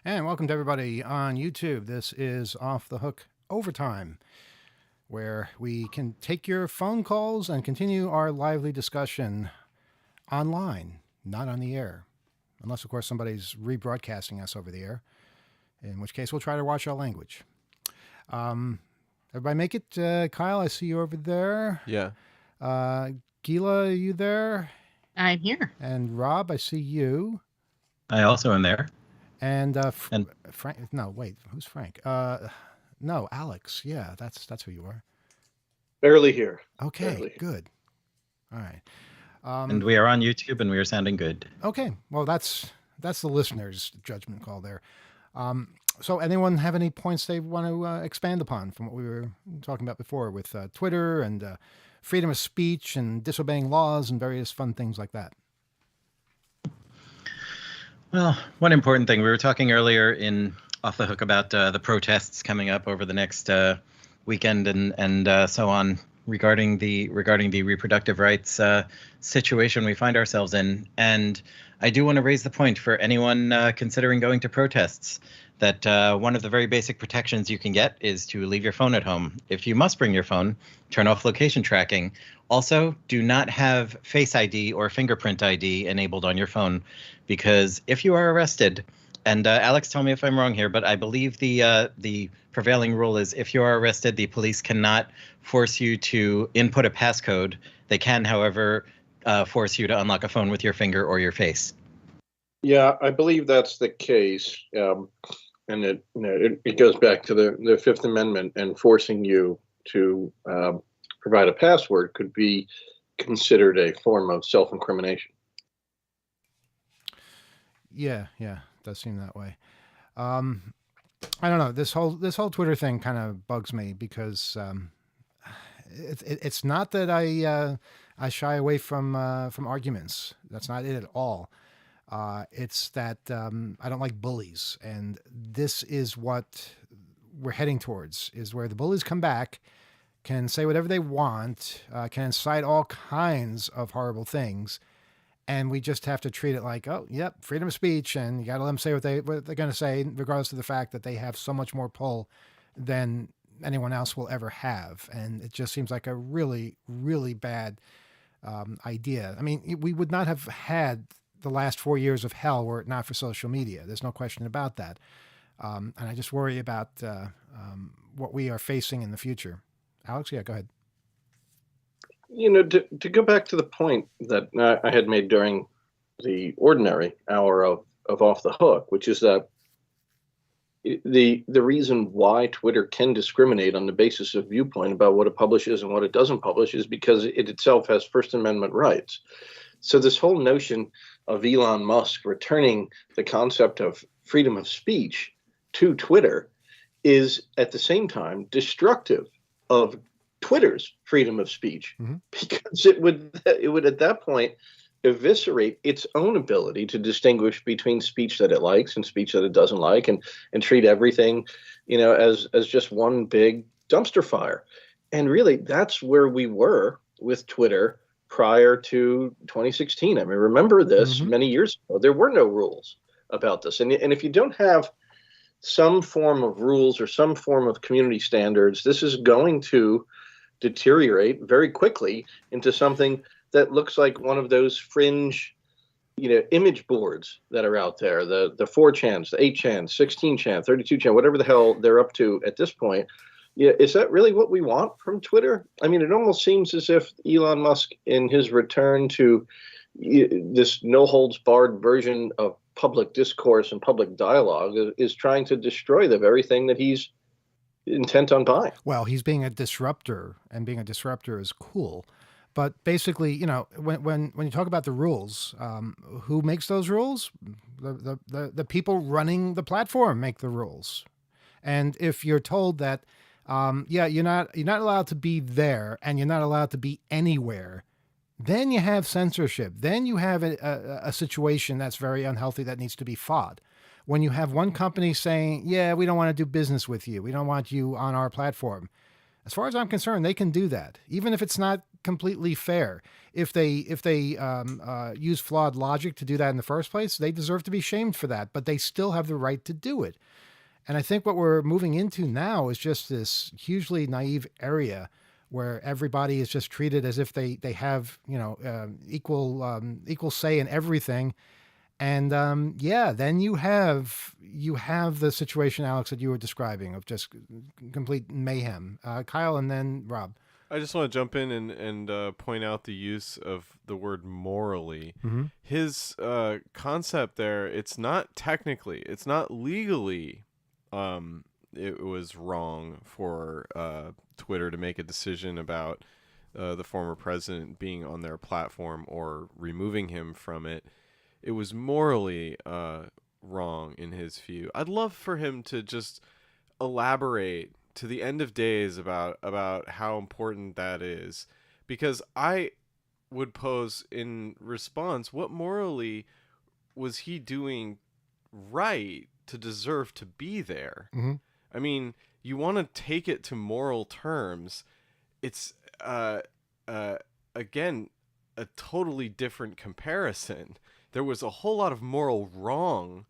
And welcome to everybody on YouTube. This is Off the Hook Overtime, where we can take your phone calls and continue our lively discussion online, not on the air. Unless, of course, somebody's rebroadcasting us over the air, in which case we'll try to watch our language. Everybody make it. Kyle, I see you over there. Yeah. Gila, are you there? I'm here. And Rob, I see you. I also am there. And Frank. No, wait. Who's Frank? No, Alex. Yeah, that's who you are. Barely here. Okay, Barely. Good. All right. And we are on YouTube, and we are sounding good. Okay. Well, that's the listener's judgment call there. So, anyone have any points they want to expand upon from what we were talking about before with Twitter and freedom of speech and disobeying laws and various fun things like that? Well, one important thing, we were talking earlier in Off the Hook about the protests coming up over the next weekend and so on regarding the reproductive rights situation we find ourselves in. And I do want to raise the point for anyone considering going to protests that one of the very basic protections you can get is to leave your phone at home. If you must bring your phone, turn off location tracking. Also, do not have Face ID or fingerprint ID enabled on your phone, because if you are arrested, and Alex, tell me if I'm wrong here, but I believe the prevailing rule is if you are arrested, the police cannot force you to input a passcode. They can, however, force you to unlock a phone with your finger or your face. Yeah, I believe that's the case. And it goes back to the Fifth Amendment, and forcing you to provide a password could be considered a form of self-incrimination. Yeah, it does seem that way. I don't know. This whole Twitter thing kind of bugs me because it's not that I shy away from arguments. That's not it at all. It's that I don't like bullies, and this is what we're heading towards, is where the bullies come back, can say whatever they want, can incite all kinds of horrible things, and we just have to treat it like, oh, yep, freedom of speech, and you got to let them say what they're going to say, regardless of the fact that they have so much more pull than anyone else will ever have. And it just seems like a really, really bad idea. I mean, we would not have had the last 4 years of hell were it not for social media. There's no question about that. And I just worry about what we are facing in the future. Alex, yeah, go ahead. To go back to the point that I had made during the ordinary hour of Off the Hook, which is that the reason why Twitter can discriminate on the basis of viewpoint about what it publishes and what it doesn't publish is because it itself has First Amendment rights. So this whole notion of Elon Musk returning the concept of freedom of speech to Twitter is at the same time destructive of Twitter's freedom of speech, because it would at that point eviscerate its own ability to distinguish between speech that it likes and speech that it doesn't like, and treat everything, as just one big dumpster fire. And really, that's where we were with Twitter prior to 2016. I mean, remember this many years ago. There were no rules about this. And if you don't have some form of rules or some form of community standards, this is going to deteriorate very quickly into something that looks like one of those fringe, image boards that are out there, the 4chans, the 8chan, 16chan, 32chan, whatever the hell they're up to at this point. Yeah, is that really what we want from Twitter? I mean, it almost seems as if Elon Musk, in his return to this no-holds-barred version of public discourse and public dialogue, is trying to destroy the very thing that he's intent on buying. Well, he's being a disruptor, and being a disruptor is cool. But basically, when you talk about the rules, who makes those rules? The people running the platform make the rules. And if you're told that, you're not allowed to be there, and you're not allowed to be anywhere, then you have censorship. Then you have a situation that's very unhealthy that needs to be fought. When you have one company saying, yeah, we don't want to do business with you, we don't want you on our platform, As far as I'm concerned, they can do that, even if it's not completely fair. If they use flawed logic to do that in the first place, they deserve to be shamed for that. But they still have the right to do it. And I think what we're moving into now is just this hugely naive area where everybody is just treated as if they have equal say in everything. And then you have the situation, Alex, that you were describing of just complete mayhem. Kyle, and then Rob. I just want to jump in and point out the use of the word morally. Mm-hmm. His concept there, it's not legally. It was wrong for Twitter to make a decision about the former president being on their platform or removing him from it. It was morally wrong in his view. I'd love for him to just elaborate to the end of days about how important that is, because I would pose in response, what morally was he doing right to deserve to be there? Mm-hmm. I mean, you want to take it to moral terms. It's again a totally different comparison. There was a whole lot of moral wrong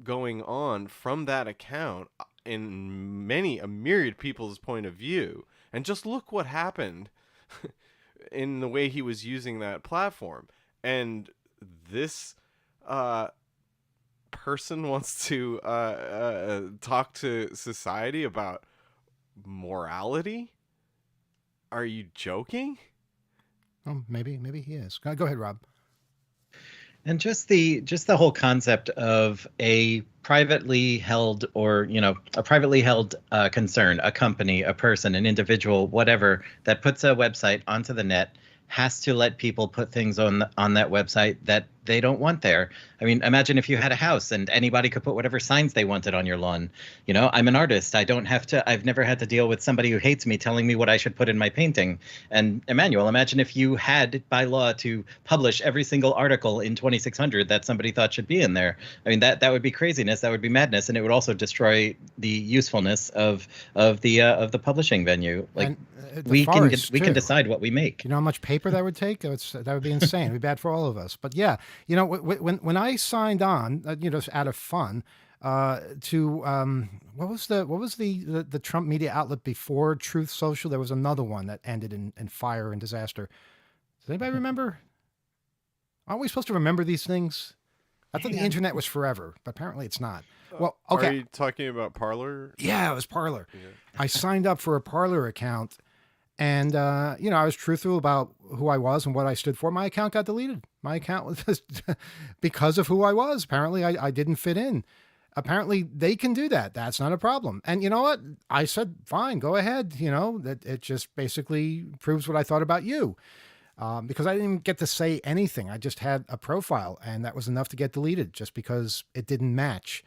going on from that account in a myriad people's point of view. And just look what happened in the way he was using that platform. And this person wants to talk to society about morality? Are you joking? Oh, maybe he is. Go ahead, Rob. And just the whole concept of a privately held concern, a company, a person, an individual, whatever, that puts a website onto the net has to let people put things on that website that they don't want there. I mean, imagine if you had a house and anybody could put whatever signs they wanted on your lawn. I'm an artist. I've never had to deal with somebody who hates me telling me what I should put in my painting. And Emmanuel, imagine if you had by law to publish every single article in 2600 that somebody thought should be in there. I mean, that would be craziness. That would be madness. And it would also destroy the usefulness of the publishing venue. Like, we can decide what we make. You know how much paper that would take? That would be insane. It'd be bad for all of us. But yeah, when I signed on, out of fun, to what was the Trump media outlet before Truth Social? There was another one that ended in fire and disaster. Does anybody remember? Aren't we supposed to remember these things? I thought the internet was forever, but apparently it's not. Well, okay. Are you talking about Parler? Yeah, it was Parler. Yeah. I signed up for a Parler account, and I was truthful about who I was and what I stood for. My account got deleted. My account was because of who I was. Apparently, I didn't fit in. Apparently, they can do that. That's not a problem. And you know what? I said, fine, go ahead. That it just basically proves what I thought about you. Because I didn't even get to say anything. I just had a profile, and that was enough to get deleted just because it didn't match.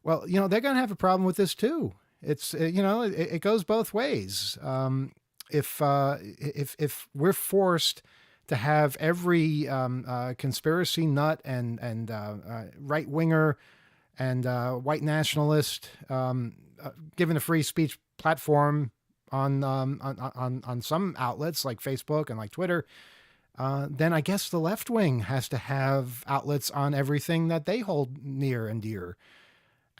Well, they're going to have a problem with this too. It's, it goes both ways. If we're forced to have every conspiracy nut and right winger and white nationalist given a free speech platform on some outlets like Facebook and like Twitter, then I guess the left wing has to have outlets on everything that they hold near and dear.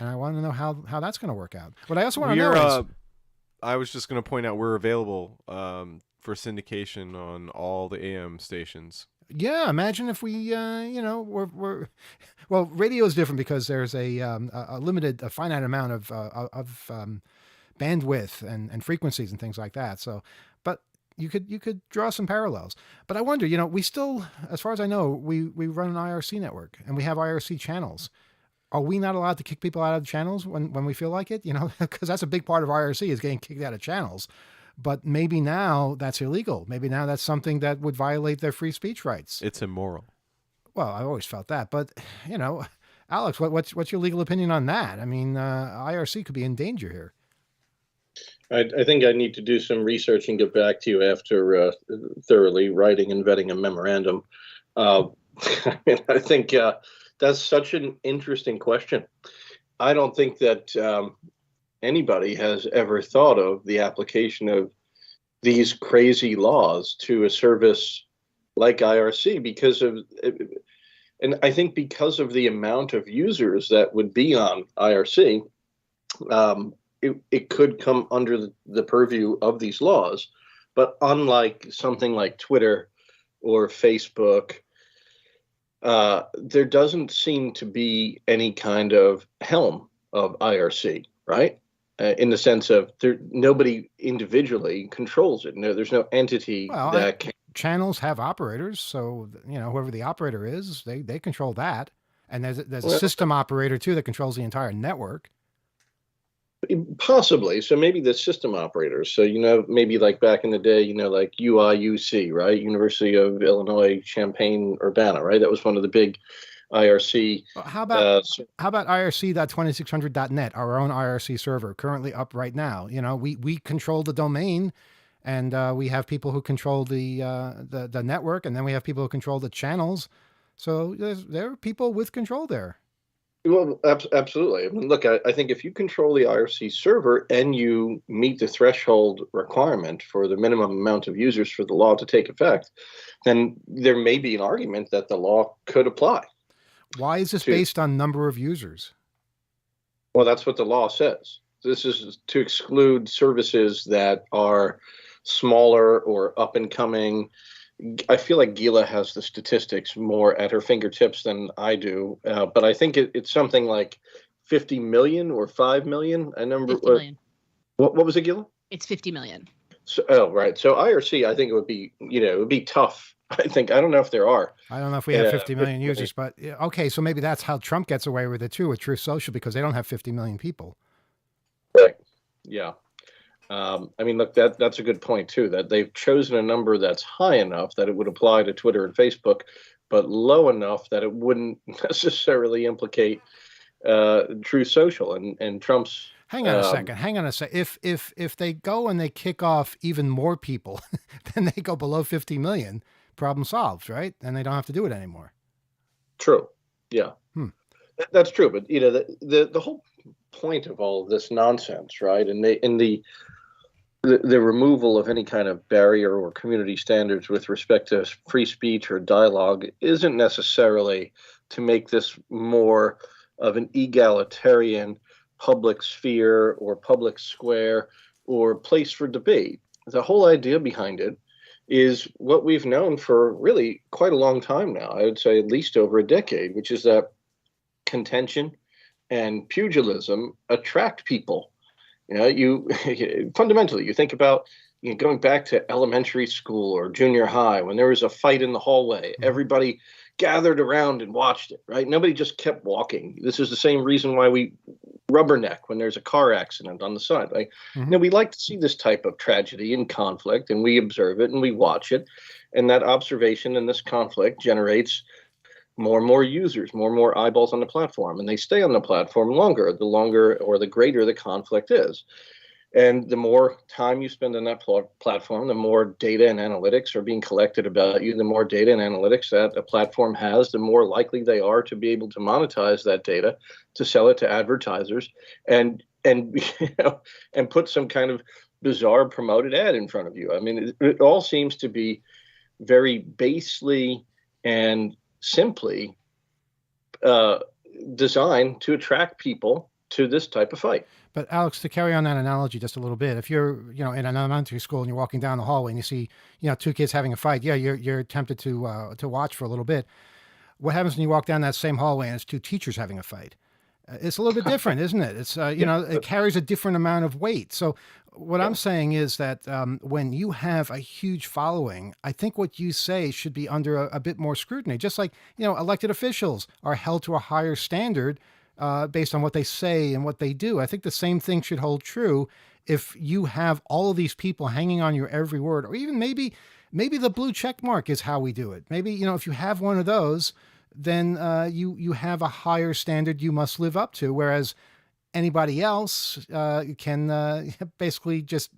And I want to know how that's going to work out. What I also want to know is, I was just going to point out we're available for syndication on all the AM stations. Yeah, imagine if we, radio is different because there's a finite amount of bandwidth and frequencies and things like that. So, but you could draw some parallels. But I wonder, we still, as far as I know, we run an IRC network and we have IRC channels. Are we not allowed to kick people out of the channels when we feel like it? Because that's a big part of IRC is getting kicked out of channels. But maybe now that's illegal. Maybe now that's something that would violate their free speech rights. It's immoral. Well, I've always felt that. But, Alex, what's your legal opinion on that? I mean, IRC could be in danger here. I think I need to do some research and get back to you after thoroughly writing and vetting a memorandum. I think that's such an interesting question. I don't think that anybody has ever thought of the application of these crazy laws to a service like IRC and I think because of the amount of users that would be on IRC, it could come under the purview of these laws. But unlike something like Twitter or Facebook, there doesn't seem to be any kind of helm of IRC, right? In the sense of nobody individually controls it. No, there's no entity that can. Channels have operators, so whoever the operator is, they control that, and there's a system operator too that controls the entire network. Possibly. So maybe the system operators. So maybe like back in the day, like UIUC, right? University of Illinois Champaign-Urbana, right? That was one of the big IRC. How about IRC.2600.net, our own IRC server, currently up right now? We control the domain. And we have people who control the network, and then we have people who control the channels. So there are people with control there. Well, absolutely. I mean, look, I think if you control the IRC server and you meet the threshold requirement for the minimum amount of users for the law to take effect, then there may be an argument that the law could apply. Why is this based on number of users? Well, that's what the law says. This is to exclude services that are smaller or up and coming. I feel like Gila has the statistics more at her fingertips than I do, but I think it's something like 50 million or 5 million. I number 50 million. What was it, Gila? It's 50 million. So, right. So IRC, I think it would be tough. I don't know if there are. I don't know if we have 50 million users, but okay, so maybe that's how Trump gets away with it too, with Truth Social, because they don't have 50 million people. Right. Yeah. I mean, look, that's a good point too, that they've chosen a number that's high enough that it would apply to Twitter and Facebook, but low enough that it wouldn't necessarily implicate Truth Social and Trump's. Hang on a second. If they go and they kick off even more people, then they go below 50 million, problem solved, right? And they don't have to do it anymore. True. Yeah. That's true. But the whole point of all of this nonsense, right? And the removal of any kind of barrier or community standards with respect to free speech or dialogue isn't necessarily to make this more of an egalitarian public sphere or public square or place for debate. The whole idea behind it is what we've known for really quite a long time now. I would say at least over a decade, which is that contention and pugilism attract people. You fundamentally, you think about going back to elementary school or junior high when there was a fight in the hallway, everybody gathered around and watched it, right? Nobody just kept walking. This is the same reason why we rubberneck when there's a car accident on the side. Like, we like to see this type of tragedy and conflict, and we observe it and we watch it. And that observation and this conflict generates more and more users, more and more eyeballs on the platform, and they stay on the platform longer, the longer or the greater the conflict is. And the more time you spend on that platform, the more data and analytics are being collected about you. The more data and analytics that a platform has, the more likely they are to be able to monetize that data, to sell it to advertisers, and and put some kind of bizarre promoted ad in front of you. I mean, it all seems to be very basely and simply designed to attract people to this type of fight. But Alex, to carry on that analogy just a little bit, if you're, in an elementary school and you're walking down the hallway and you see, two kids having a fight, you're tempted to watch for a little bit. What happens when you walk down that same hallway and it's two teachers having a fight? It's a little bit different, isn't it? It's, it carries a different amount of weight. So what I'm saying is that when you have a huge following, I think what you say should be under a bit more scrutiny, just like, elected officials are held to a higher standard based on what they say and what they do. I think the same thing should hold true if you have all of these people hanging on your every word, or even maybe the blue check mark is how we do it. Maybe, if you have one of those, then you have a higher standard you must live up to, whereas anybody else can basically just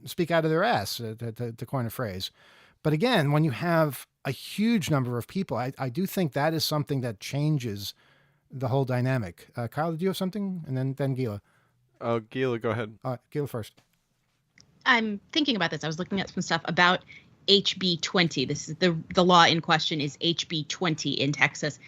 speak out of their ass, to coin a phrase. But again, when you have a huge number of people, I do think that is something that changes the whole dynamic. Kyle, did you have something? And then Gila. Gila, go ahead. Gil first. I'm thinking about this. I was looking at some stuff about HB 20. This is the law in question is HB 20 in Texas.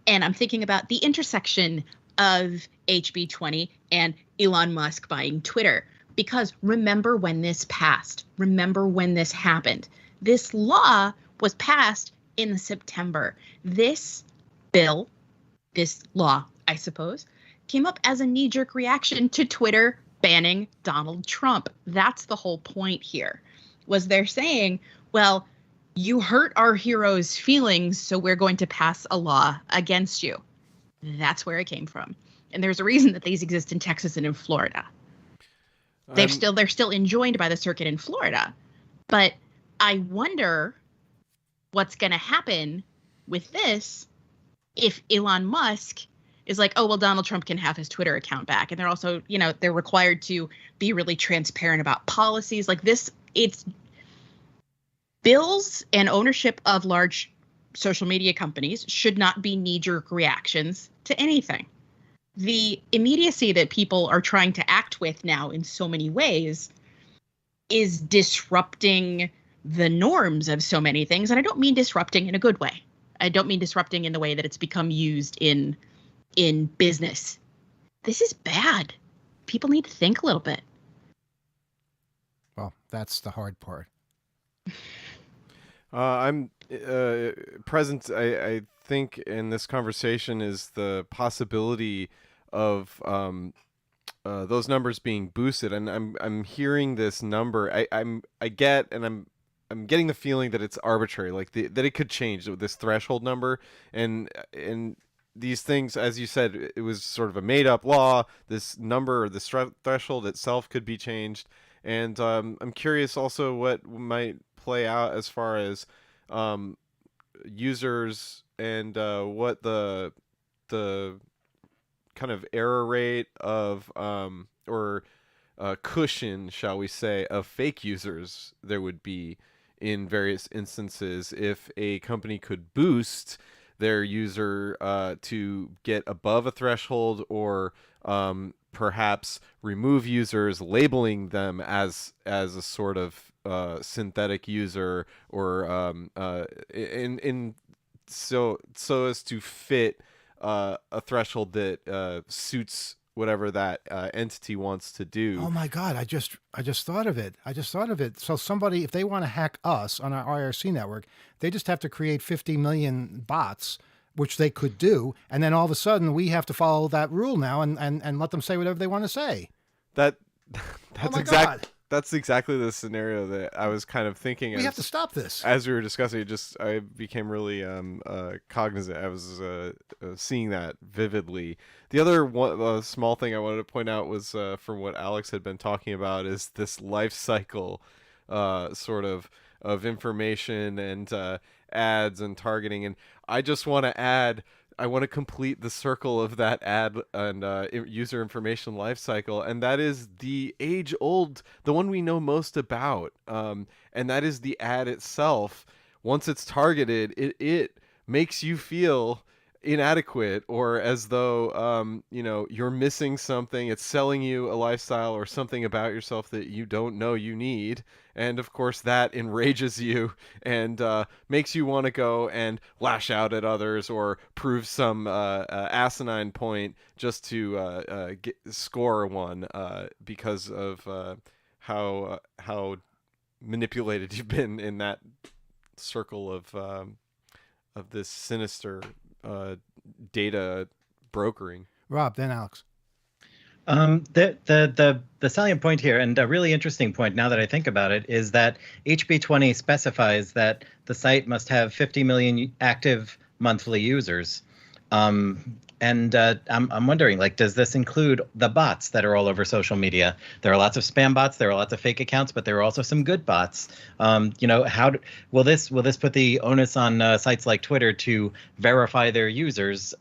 And I'm thinking about the intersection of HB 20 and Elon Musk buying Twitter. Because remember when this passed. Remember when this happened. This law was passed in September. This bill, this law, I suppose, came up as a knee-jerk reaction to Twitter banning Donald Trump. That's the whole point here, was they're saying, well, you hurt our hero's feelings, so we're going to pass a law against you. That's where it came from. And there's a reason that these exist in Texas and in Florida. They're still enjoined by the circuit in Florida. But I wonder what's going to happen with this if Elon Musk is like, oh, well, Donald Trump can have his Twitter account back. And they're also, they're required to be really transparent about policies like this. It's bills and ownership of large social media companies should not be knee-jerk reactions to anything. The immediacy that people are trying to act with now in so many ways is disrupting the norms of so many things. And I don't mean disrupting in a good way. I don't mean disrupting in the way that it's become used in business. This is bad. People need to think a little bit. Well, that's the hard part. I'm present. I think in this conversation is the possibility of those numbers being boosted, and I'm hearing this number. I'm getting the feeling that it's arbitrary, like that it could change this threshold number, and these things, as you said, it was sort of a made up law. This number, or this threshold itself, could be changed, and I'm curious also what might play out as far as users and what the kind of error rate of or cushion, shall we say, of fake users there would be in various instances if a company could boost their user to get above a threshold, or perhaps remove users, labeling them as a sort of synthetic user, or so as to fit a threshold that suits whatever that entity wants to do. Oh my God! I just thought of it. So somebody, if they want to hack us on our IRC network, they just have to create 50 million bots, which they could do, and then all of a sudden we have to follow that rule now and let them say whatever they want to say. That's God. That's exactly the scenario that I was kind of thinking. We have to stop this. As we were discussing, I became really cognizant. I was seeing that vividly. The other small thing I wanted to point out was from what Alex had been talking about, is this life cycle sort of information and ads and targeting. And I just want to add, I want to complete the circle of that ad and user information lifecycle, and that is the age-old, the one we know most about, and that is the ad itself. Once it's targeted, it makes you feel inadequate, or as though you're missing something. It's selling you a lifestyle or something about yourself that you don't know you need, and of course that enrages you and makes you want to go and lash out at others or prove some asinine point just to score one because of how manipulated you've been in that circle of this sinister data brokering. Rob, then Alex. The salient point here, and a really interesting point now that I think about it, is that HB 20 specifies that the site must have 50 million active monthly users. And I'm wondering, like, does this include the bots that are all over social media? There are lots of spam bots, there are lots of fake accounts, but there are also some good bots. Will this put the onus on sites like Twitter to verify their users'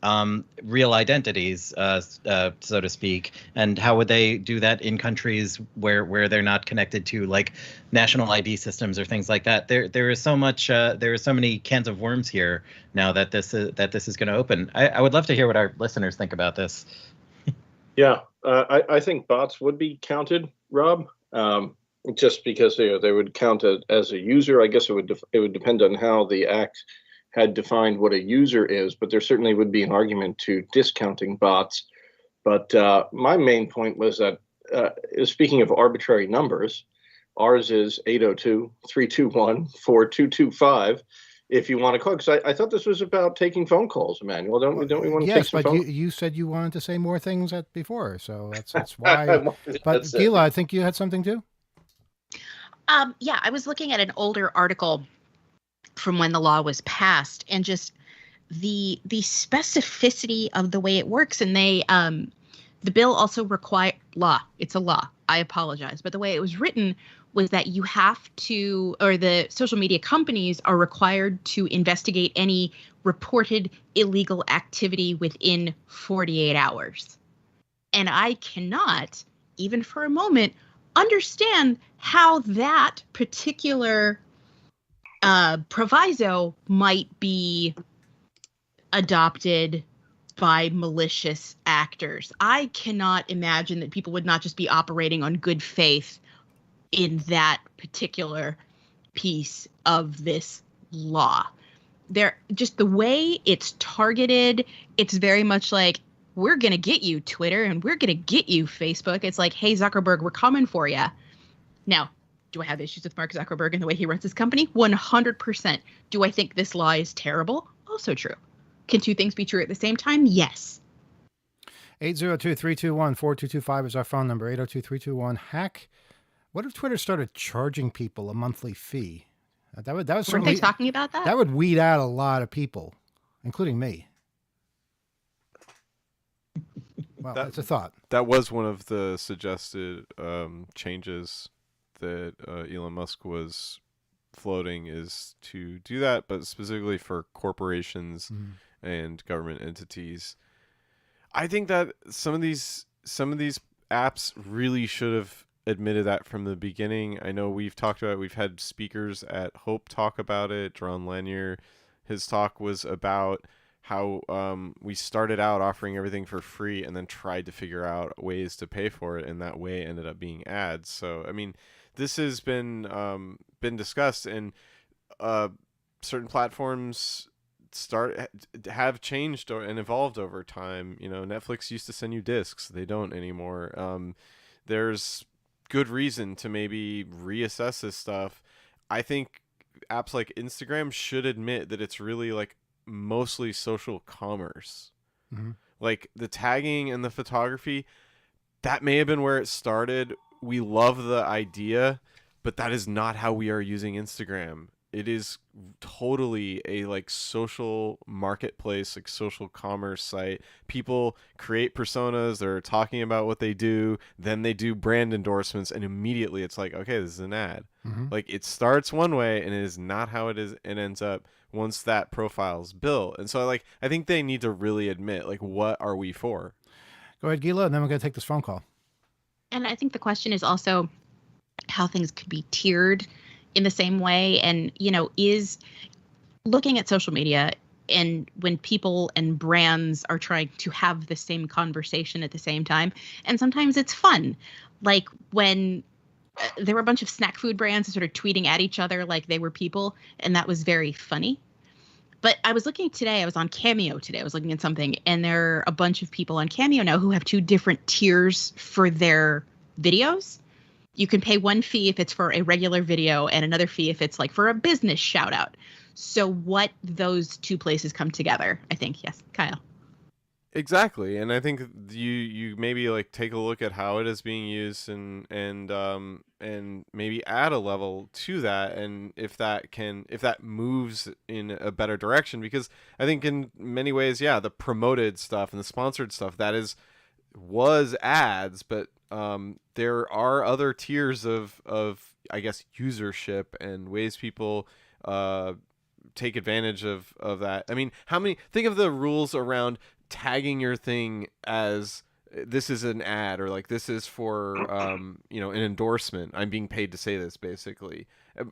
real identities, so to speak? And how would they do that in countries where they're not connected to like national ID systems or things like that? There is so much. There are so many cans of worms here now that this is going to open. I would love to hear what our listeners think about this. Yeah, I think bots would be counted, Rob. Just because they would count as a user. I guess it would depend on how the act had defined what a user is, but there certainly would be an argument to discounting bots. But my main point was that, speaking of arbitrary numbers, ours is 802-321-4225. If you want to call, because I thought this was about taking phone calls, Emmanuel. Don't we want to take Yes, some but phone? you said you wanted to say more things before, so that's why. But That's it. Gila, I think you had something too. Yeah, I was looking at an older article from when the law was passed, and just the specificity of the way it works. And the bill also require law. It's a law. I apologize, but the way it was written was that you have to, or the social media companies are required to investigate any reported illegal activity within 48 hours. And I cannot, even for a moment, understand how that particular proviso might be adopted by malicious actors. I cannot imagine that people would not just be operating on good faith in that particular piece of this law. They're just the way it's targeted. It's very much like, we're going to get you, Twitter, and we're going to get you, Facebook. It's like, hey, Zuckerberg, we're coming for you. Now, do I have issues with Mark Zuckerberg and the way he runs his company? 100%. Do I think this law is terrible? Also true. Can two things be true at the same time? Yes. 802-321-4225 is our phone number. 802-321-HACK. What if Twitter started charging people a monthly fee? That would Weren't certainly, they talking about that? That would weed out a lot of people, including me. Well, that's a thought. That was one of the suggested changes that Elon Musk was floating, is to do that, but specifically for corporations and government entities. I think that some of these apps really should have admitted that from the beginning. I know we've talked about it. We've had speakers at Hope talk about it. Dron Lanier, his talk was about how we started out offering everything for free and then tried to figure out ways to pay for it, and that way ended up being ads. So I mean, this has been discussed, and certain platforms have changed and evolved over time. You know, Netflix used to send you discs; they don't anymore. There's good reason to maybe reassess this stuff. I think apps like Instagram should admit that it's really like mostly social commerce. Like the tagging and the photography, that may have been where it started. We love the idea, but that is not how we are using Instagram. It is totally a like social marketplace, like social commerce site. People create personas, they're talking about what they do, then they do brand endorsements, and immediately it's like, okay, this is an ad. Like it starts one way and it is not how it ends up once that profile's built. And so like I think they need to really admit, like, what are we for? Go ahead, Gila, and then we're going to take this phone call. And I think the question is also how things could be tiered in the same way. And, you know, is looking at social media, and when people and brands are trying to have the same conversation at the same time, and sometimes it's fun. Like when there were a bunch of snack food brands sort of tweeting at each other like they were people, and that was very funny. But I was looking today, I was on Cameo today, I was looking at something, and there are a bunch of people on Cameo now who have two different tiers for their videos. You can pay one fee if it's for a regular video and another fee if it's like for a business shout out. So what those two places come together, I think. Yes, Kyle. Exactly. And I think you maybe like take a look at how it is being used and maybe add a level to that, and if that moves in a better direction, because I think in many ways, yeah, the promoted stuff and the sponsored stuff, was ads, but there are other tiers of I guess usership and ways people take advantage of that. I mean, think of the rules around tagging your thing as this is an ad, or like this is for an endorsement, I'm being paid to say this, basically.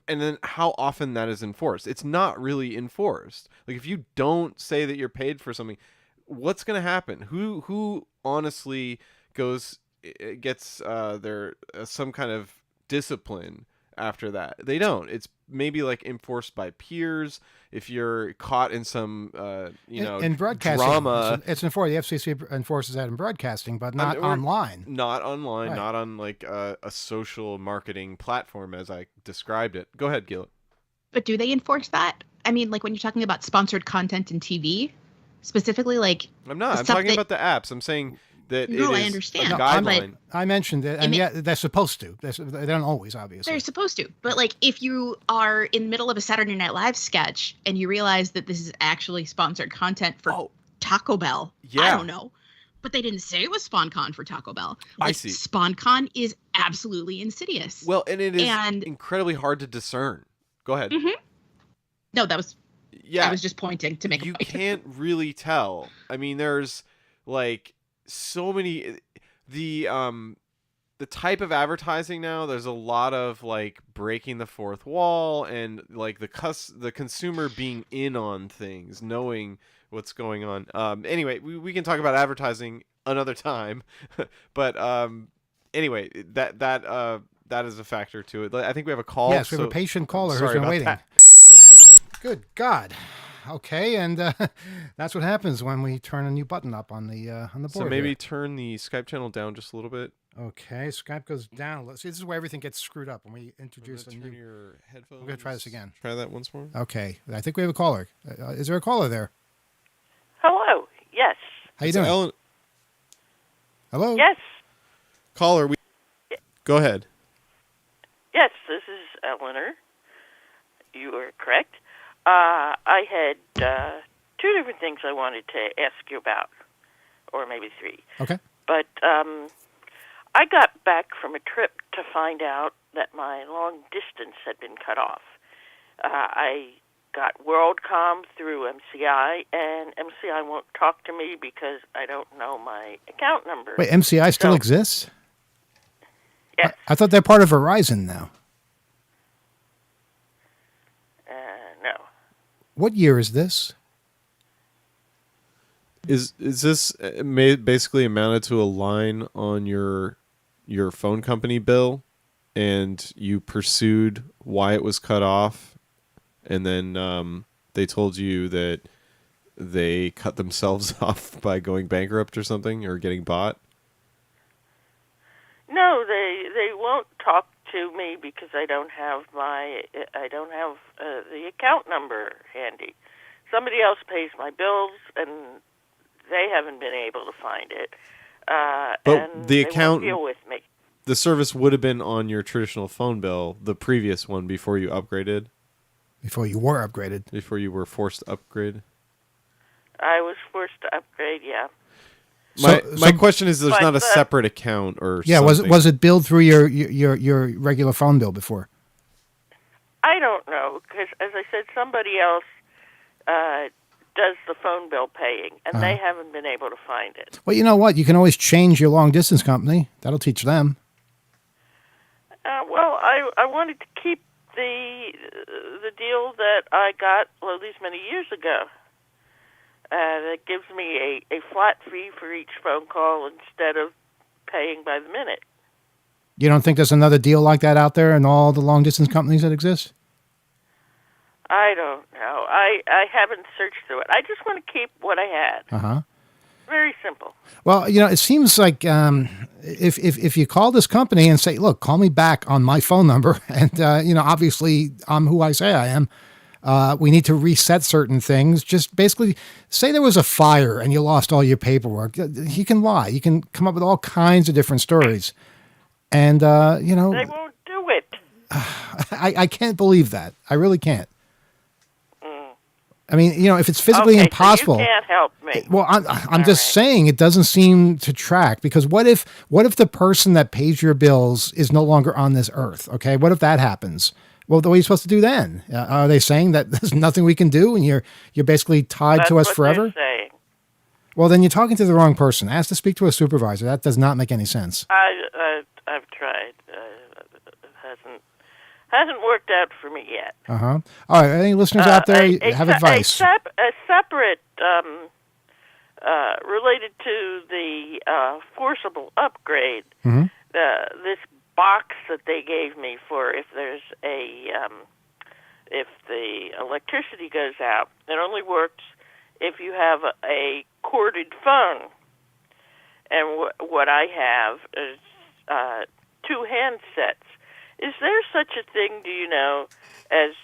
And then how often that is enforced. It's not really enforced. Like if you don't say that you're paid for something, what's going to happen? Who honestly gets their some kind of discipline after that. They don't. It's maybe like enforced by peers. If you're caught in some, in broadcasting, drama, it's enforced. The FCC enforces that in broadcasting, but not online. Not online, Right. not on like a social marketing platform as I described it. Go ahead, Gil. But do they enforce that? I mean, like when you're talking about sponsored content in TV, specifically, like I'm not. I'm stuff talking that- about the apps. I'm saying that No, it I is understand. a No, guideline. I mentioned it, and mean- yeah, they're supposed to. They don't always, obviously. they're supposed to. But like if you are in the middle of a Saturday Night Live sketch and you realize that this is actually sponsored content for Taco Bell, I Yeah. don't know. But they didn't say it was SpawnCon for Taco Bell. I Like, see. SpawnCon is absolutely insidious. Well, and it is And- incredibly hard to discern. Go ahead. Mhm. No, that was Yeah. I was just pointing to make a You point. can't really tell. I mean, there's like so many the type of advertising now. There's a lot of like breaking the fourth wall and like the consumer being in on things, knowing what's going on. Anyway, we can talk about advertising another time, but anyway, that is a factor to it. I think we have a call. Yes, we have a patient caller who's sorry been about waiting. that. Good God. Okay, and that's what happens when we turn a new button up on the board. So maybe here. turn the Skype channel down just a little bit. Okay, Skype goes down. Let's see. This is where everything gets screwed up when we introduce a Turn new. your headphones. We're gonna try this again. Try that once more. Okay, I think we have a caller. Is there a caller there? Hello. Yes. How you So doing? Ellen, Hello. Yes. caller, go ahead. Yes. This is Eleanor. You are correct. I had two different things I wanted to ask you about, or maybe three. Okay. But I got back from a trip to find out that my long distance had been cut off. I got WorldCom through MCI, and MCI won't talk to me because I don't know my account number. Wait, MCI still So- exists? Yes. I thought they're part of Verizon now. No. What year is this? Is this basically amounted to a line on your phone company bill, and you pursued why it was cut off, and then they told you that they cut themselves off by going bankrupt or something, or getting bought? No, they won't talk to me because I don't have the account number handy. Somebody else pays my bills, and they haven't been able to find it. But and the they account- won't deal with me. The service would have been on your traditional phone bill, the previous one, before you upgraded, Before you were upgraded. before you were forced to upgrade. I was forced to upgrade. Yeah. My question is, there's But not a the- separate account or Yeah, something. was it billed through your regular phone bill before? I don't know because, as I said, somebody else does the phone bill paying, and they haven't been able to find it. Well, you know what? You can always change your long distance company. That'll teach them. Well, I wanted to keep the deal that I got these many years ago. That gives me a flat fee for each phone call instead of paying by the minute. You don't think there's another deal like that out there in all the long distance companies that exist? I don't know. I haven't searched through it. I just want to keep what I had. Uh-huh. Very simple. Well, it seems like if you call this company and say, look, call me back on my phone number, and, obviously I'm who I say I am, we need to reset certain things. Just basically say there was a fire and you lost all your paperwork. He can lie. You can come up with all kinds of different stories. And, They won't do it. I can't believe that. I really can't. I mean, if it's physically Okay, impossible. So you can't help me. Well, I'm just right. saying it doesn't seem to track, because what if the person that pays your bills is no longer on this earth? Okay, what if that happens? Well, what are you supposed to do then? Are they saying that there's nothing we can do and you're basically tied That's to us what forever? they're saying. Well, then you're talking to the wrong person. Ask to speak to a supervisor. That does not make any sense. I've tried. It hasn't worked out for me yet. All right, any listeners out there have advice? A separate related to the forcible upgrade. Mhm. This box that they gave me for if there's if the electricity goes out, it only works if you have a corded phone. And what I have is 2 handsets. Is there such a thing, do you know, as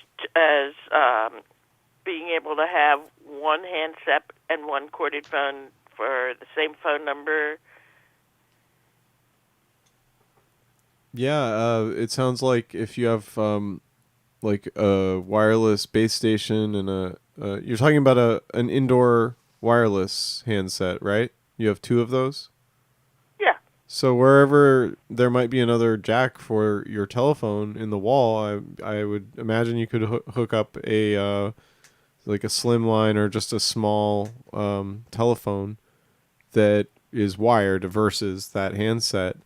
being able to have one handset and one corded phone for the same phone number? Yeah, it sounds like if you have like a wireless base station and you're talking about an indoor wireless handset, right? You have 2 of those? Yeah. So wherever there might be another jack for your telephone in the wall, I would imagine you could hook up a like a slim line or just a small telephone that is wired versus that handset.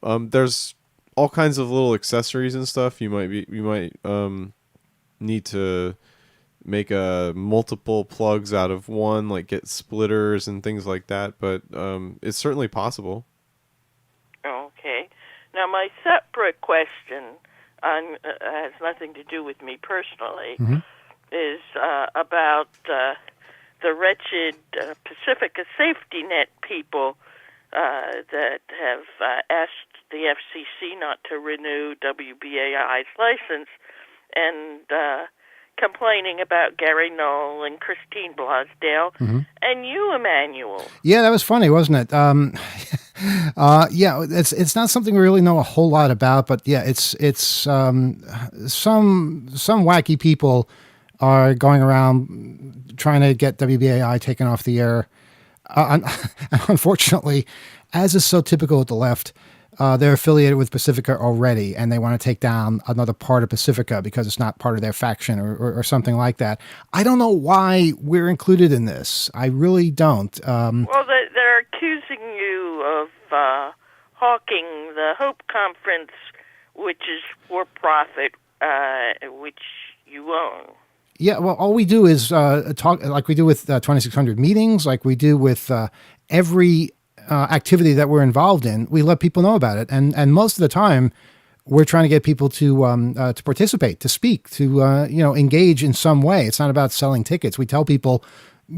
There's all kinds of little accessories and stuff. You might need to make multiple plugs out of one, like get splitters and things like that. But it's certainly possible. Okay. Now, my separate question has nothing to do with me personally. Mm-hmm. Is about the wretched Pacifica Safety Net people that have asked the FCC not to renew WBAI's license and complaining about Gary Knoll and Christine Blasdale and you, Emmanuel. Yeah, that was funny, wasn't it? Yeah, it's not something we really know a whole lot about, but yeah, it's some wacky people are going around trying to get WBAI taken off the air. Unfortunately, as is so typical with the left, they're affiliated with Pacifica already, and they want to take down another part of Pacifica because it's not part of their faction or something like that. I don't know why we're included in this. I really don't. Well, they're accusing you of hawking the Hope Conference, which is for profit, which you own. Yeah, well, all we do is talk like we do with 2600 meetings, like we do with every activity that we're involved in. We let people know about it, and most of the time, we're trying to get people to participate, to speak, to engage in some way. It's not about selling tickets. We tell people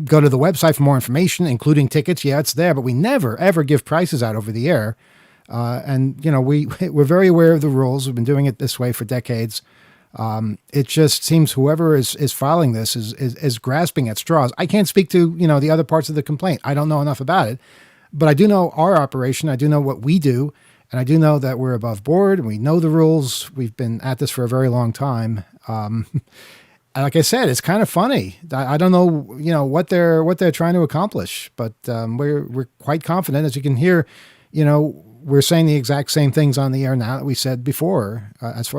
go to the website for more information, including tickets. Yeah, it's there, but we never ever give prices out over the air. And we're very aware of the rules. We've been doing it this way for decades. It just seems whoever is filing this is grasping at straws. I can't speak to, the other parts of the complaint. I don't know enough about it, but I do know our operation. I do know what we do. And I do know that we're above board and we know the rules. We've been at this for a very long time. And like I said, it's kind of funny. I don't know, what they're trying to accomplish, but we're quite confident, as you can hear, we're saying the exact same things on the air now that we said before,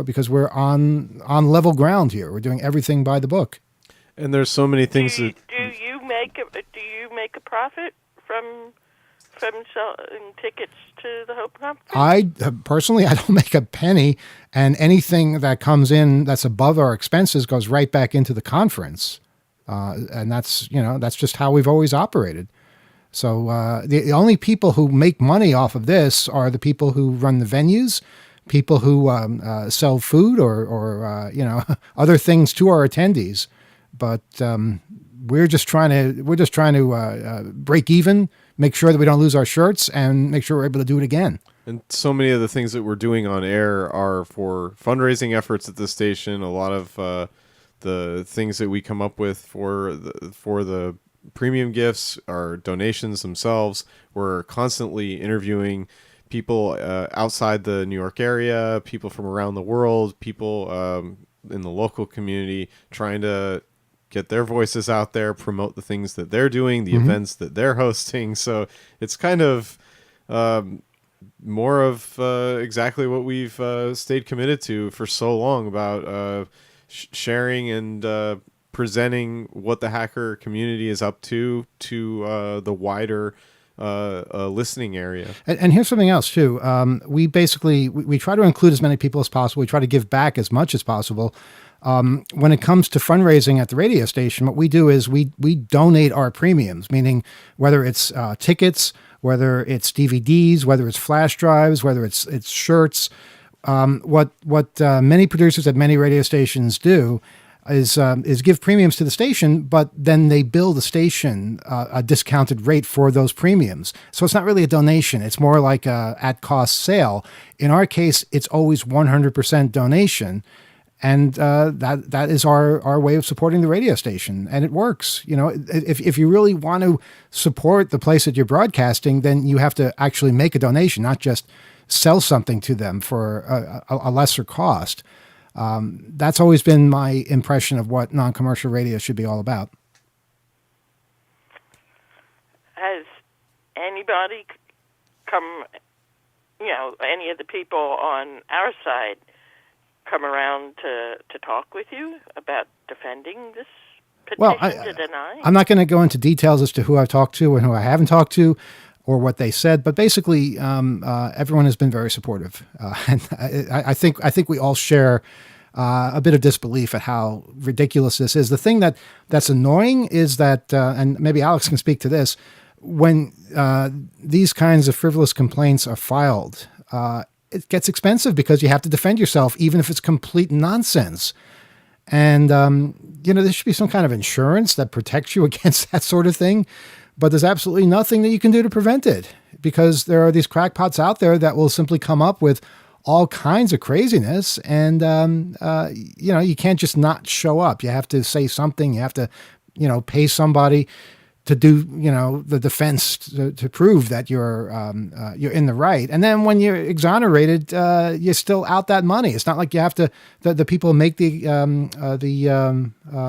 because we're on level ground here. We're doing everything by the book. And there's so many things do you make a profit from selling tickets to the Hope Conference? I personally, I don't make a penny, and anything that comes in that's above our expenses goes right back into the conference, and that's just how we've always operated. So the only people who make money off of this are the people who run the venues, people who sell food or other things to our attendees. But we're just trying to break even, make sure that we don't lose our shirts, and make sure we're able to do it again. And so many of the things that we're doing on air are for fundraising efforts at the station. A lot of the things that we come up with for the premium gifts are donations themselves. We're constantly interviewing people outside the New York area, people from around the world, people in the local community, trying to get their voices out there, promote the things that they're doing, the events that they're hosting. So it's kind of more of exactly what we've stayed committed to for so long about sharing and presenting what the hacker community is up to the wider a listening area. And here's something else too. We basically we try to include as many people as possible. We try to give back as much as possible. When it comes to fundraising at the radio station, what we do is we donate our premiums, meaning whether it's tickets, whether it's DVDs, whether it's flash drives, whether it's shirts. What many producers at many radio stations do is give premiums to the station, but then they bill the station a discounted rate for those premiums. So it's not really a donation. It's more like a at cost sale. In our case, it's always 100% donation. And that is our way of supporting the radio station, and it works. You know, if you really want to support the place that you're broadcasting, then you have to actually make a donation, not just sell something to them for a lesser cost. That's always been my impression of what non-commercial radio should be all about. Has anybody come, any of the people on our side come around to talk with you about defending this petition to deny? I'm not going to go into details as to who I've talked to and who I haven't talked to, or what they said, but basically, everyone has been very supportive, and I think we all share a bit of disbelief at how ridiculous this is. The thing that's annoying is that, and maybe Alex can speak to this, when these kinds of frivolous complaints are filed, it gets expensive because you have to defend yourself, even if it's complete nonsense. And there should be some kind of insurance that protects you against that sort of thing. But there's absolutely nothing that you can do to prevent it, because there are these crackpots out there that will simply come up with all kinds of craziness. And, you can't just not show up. You have to say something. You have to, pay somebody to do, the defense to prove that you're in the right. And then when you're exonerated, you're still out that money. It's not like you have to, the people who make the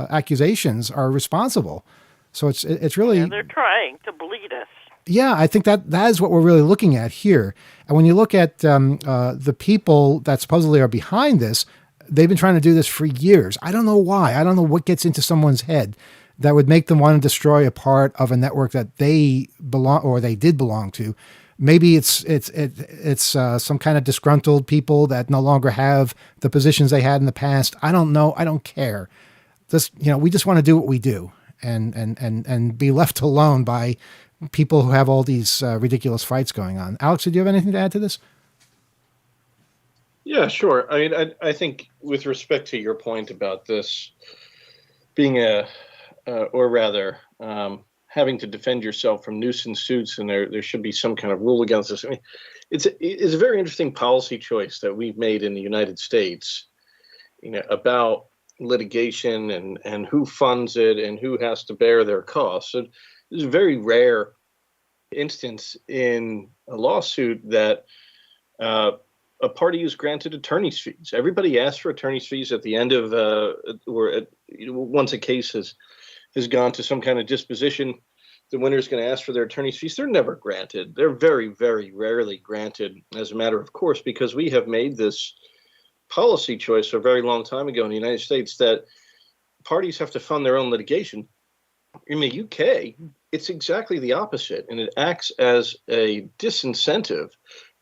accusations are responsible. So it's really... Yeah, they're trying to bleed us. Yeah, I think that is what we're really looking at here. And when you look at the people that supposedly are behind this, they've been trying to do this for years. I don't know why. I don't know what gets into someone's head that would make them want to destroy a part of a network that they belong, or they did belong to. Maybe it's some kind of disgruntled people that no longer have the positions they had in the past. I don't know. I don't care. We just want to do what we do. And be left alone by people who have all these ridiculous fights going on. Alex, did you have anything to add to this? Yeah, sure. I mean, I think with respect to your point about this being having to defend yourself from nuisance suits, and there should be some kind of rule against this. I mean, it's a very interesting policy choice that we've made in the United States, about litigation and who funds it and who has to bear their costs. So it's a very rare instance in a lawsuit that a party is granted attorney's fees. Everybody asks for attorney's fees at the end of once a case has gone to some kind of disposition. The winner is going to ask for their attorney's fees. They're never granted. They're very, very rarely granted as a matter of course, because we have made this policy choice a very long time ago in the United States that parties have to fund their own litigation. In the UK, it's exactly the opposite, and it acts as a disincentive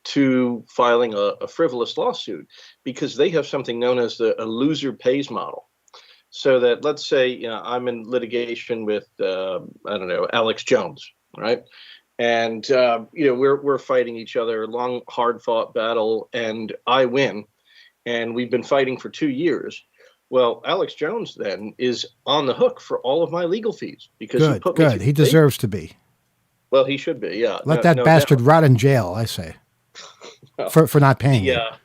to filing a frivolous lawsuit, because they have something known as a loser pays model. So that, let's say, I'm in litigation with, Alex Jones, right? And, we're fighting each other, a long, hard fought battle, and I win. And we've been fighting for 2 years. Well, Alex Jones then is on the hook for all of my legal fees because he put me He deserves to be. Well, he should be. Yeah. Let that bastard rot in jail, I say, for not paying. Yeah.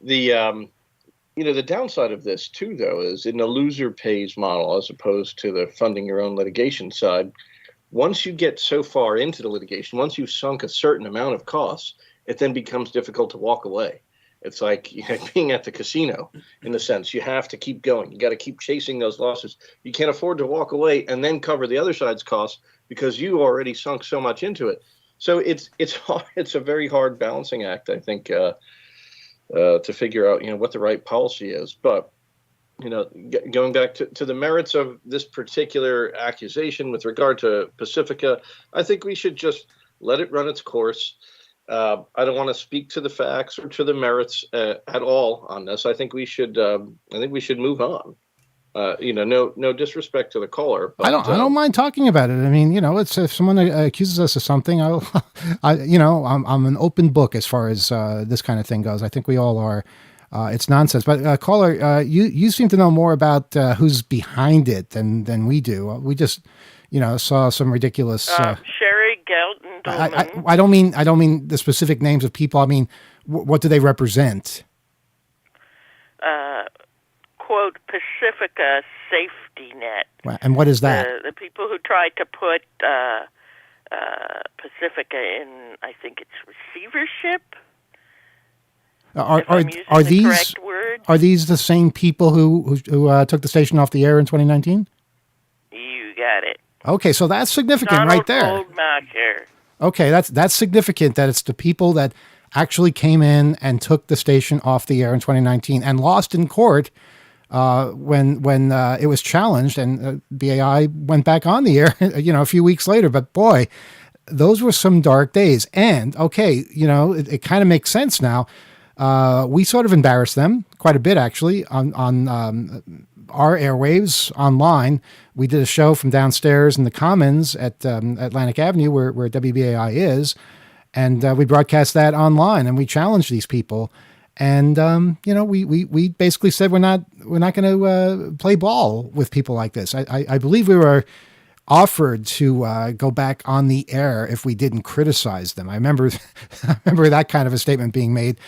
The downside of this too, though, is in the loser pays model as opposed to the funding your own litigation side. Once you get so far into the litigation, once you've sunk a certain amount of costs, it then becomes difficult to walk away. It's like being at the casino, in the sense you have to keep going. You got to keep chasing those losses. You can't afford to walk away and then cover the other side's costs because you already sunk so much into it. So it's hard. It's a very hard balancing act, I think, to figure out what the right policy is. But going back to the merits of this particular accusation with regard to Pacifica, I think we should just let it run its course. I don't want to speak to the facts or to the merits at all on this. I think we should. I think we should move on. No disrespect to the caller, but I don't mind talking about it. I mean, it's if someone accuses us of something, I'm an open book as far as this kind of thing goes. I think we all are. It's nonsense. But caller, you seem to know more about who's behind it than we do. We just, saw some ridiculous. Sherry Gelton. I don't mean the specific names of people. I mean, what do they represent? Quote, Pacifica safety net. And what is that? The people who tried to put Pacifica in, I think it's receivership. Are these the same people who took the station off the air in 2019? You got it. Okay, so that's significant right there. Goldmacher. Okay, that's significant that it's the people that actually came in and took the station off the air in 2019 and lost in court when it was challenged, and BAI went back on the air, a few weeks later. But boy, those were some dark days. And okay, it kind of makes sense now. We sort of embarrassed them quite a bit, actually, on our airwaves online. We did a show from downstairs in the Commons at Atlantic Avenue, where WBAI is, and we broadcast that online, and we challenged these people. And we basically said we're not going to play ball with people like this. I believe we were offered to go back on the air if we didn't criticize them. I remember that kind of a statement being made.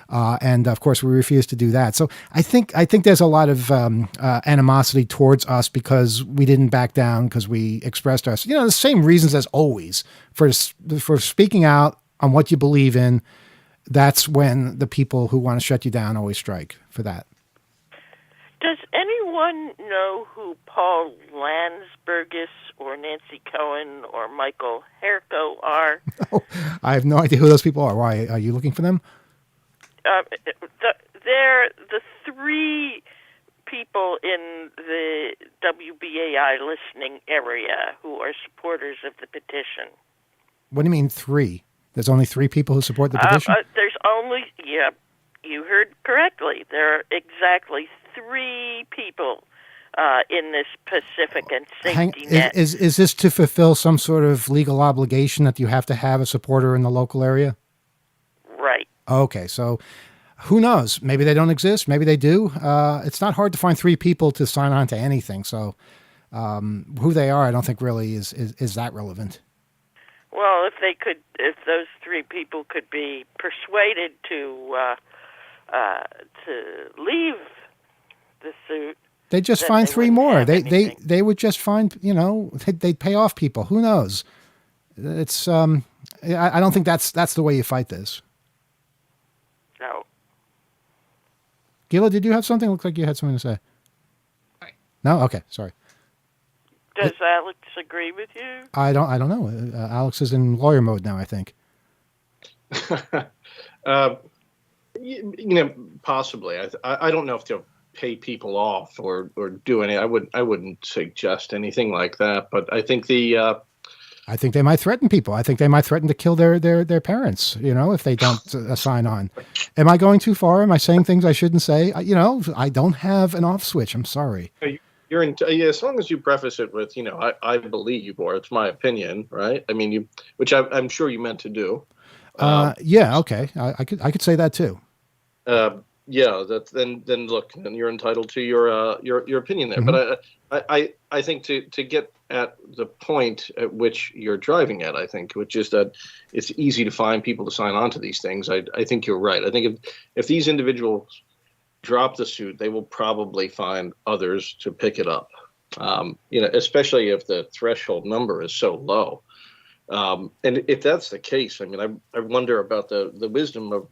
And of course, we refused to do that. So I think there's a lot of animosity towards us because we didn't back down, because we expressed us, the same reasons as always for speaking out on what you believe in. That's when the people who want to shut you down always strike for that. Does anyone know who Paul Landsbergis or Nancy Cohen or Michael Herco are? No, I have no idea who those people are. Why? Are you looking for them? They're the three people in the WBAI listening area who are supporters of the petition. What do you mean three? There's only three people who support the petition? You heard correctly. There are exactly three people in this Pacific and safety net. Is this to fulfill some sort of legal obligation that you have to have a supporter in the local area? Right. Okay, so who knows? Maybe they don't exist. Maybe they do. It's not hard to find three people to sign on to anything. So who they are, I don't think really is that relevant. Well, if those three people could be persuaded to leave the suit, they'd just find three more. They would just find, they'd pay off people. Who knows? It's I don't think that's the way you fight this. No. Gila, did you have something? Looked like you had something to say. No? Okay, sorry. Does Alex agree with you? I don't know. Alex is in lawyer mode now, I think. Possibly. I don't know if they'll pay people off or do any. I wouldn't suggest anything like that. But I think I think they might threaten people. I think they might threaten to kill their parents, if they don't sign on. Am I going too far? Am I saying things I shouldn't say? I don't have an off switch. I'm sorry. As long as you preface it with, I believe, or it's my opinion, right? I mean, which I'm sure you meant to do. Yeah. Okay. I could say that too. Yeah. Then look, then you're entitled to your opinion there. Mm-hmm. But I think to get at the point at which you're driving at, I think, which is that it's easy to find people to sign on to these things. I think you're right. I think if these individuals drop the suit, they will probably find others to pick it up. Especially if the threshold number is so low. And if that's the case, I mean, I wonder about the wisdom of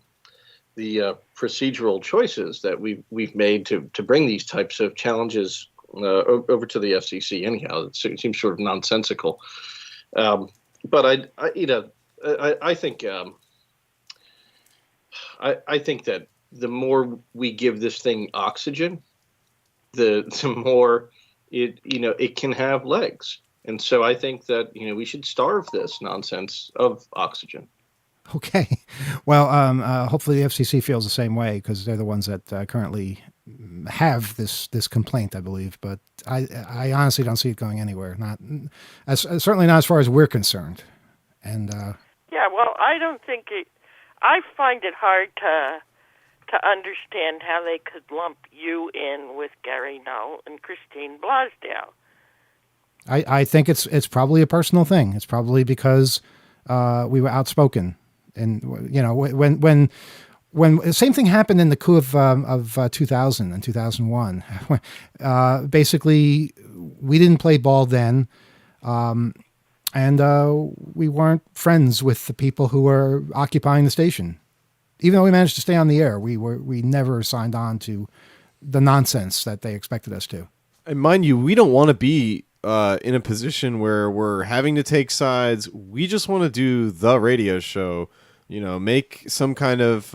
the procedural choices that we've made to bring these types of challenges over to the FCC. Anyhow, it seems sort of nonsensical. But I think I think that the more we give this thing oxygen, the more it can have legs. And so I think that we should starve this nonsense of oxygen. Okay. Well, hopefully the FCC feels the same way, because they're the ones that currently have this complaint, I believe. But I honestly don't see it going anywhere. Not certainly not as far as we're concerned. And yeah, well, I don't think it. I find it hard to understand how they could lump you in with Gary Null and Christine Blasdale. I think it's probably a personal thing. It's probably because we were outspoken. And when the same thing happened in the coup of 2000 and 2001, basically we didn't play ball then, and we weren't friends with the people who were occupying the station. Even though we managed to stay on the air, we never signed on to the nonsense that they expected us to. And mind you, we don't want to be in a position where we're having to take sides. We just want to do the radio show. Make some kind of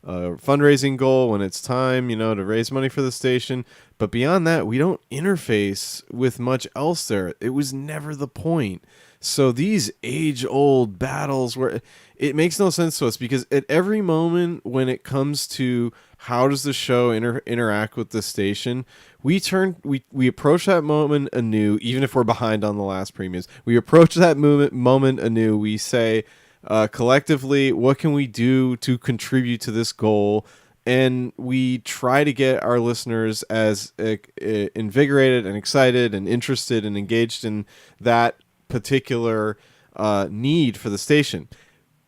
fundraising goal when it's time, to raise money for the station. But beyond that, we don't interface with much else there. It was never the point. So these age-old battles where it makes no sense to us, because at every moment when it comes to how does the show interact with the station, we approach that moment anew, even if we're behind on the last premiums. We approach that moment anew. We say, collectively, what can we do to contribute to this goal? And we try to get our listeners as invigorated and excited and interested and engaged in that particular need for the station.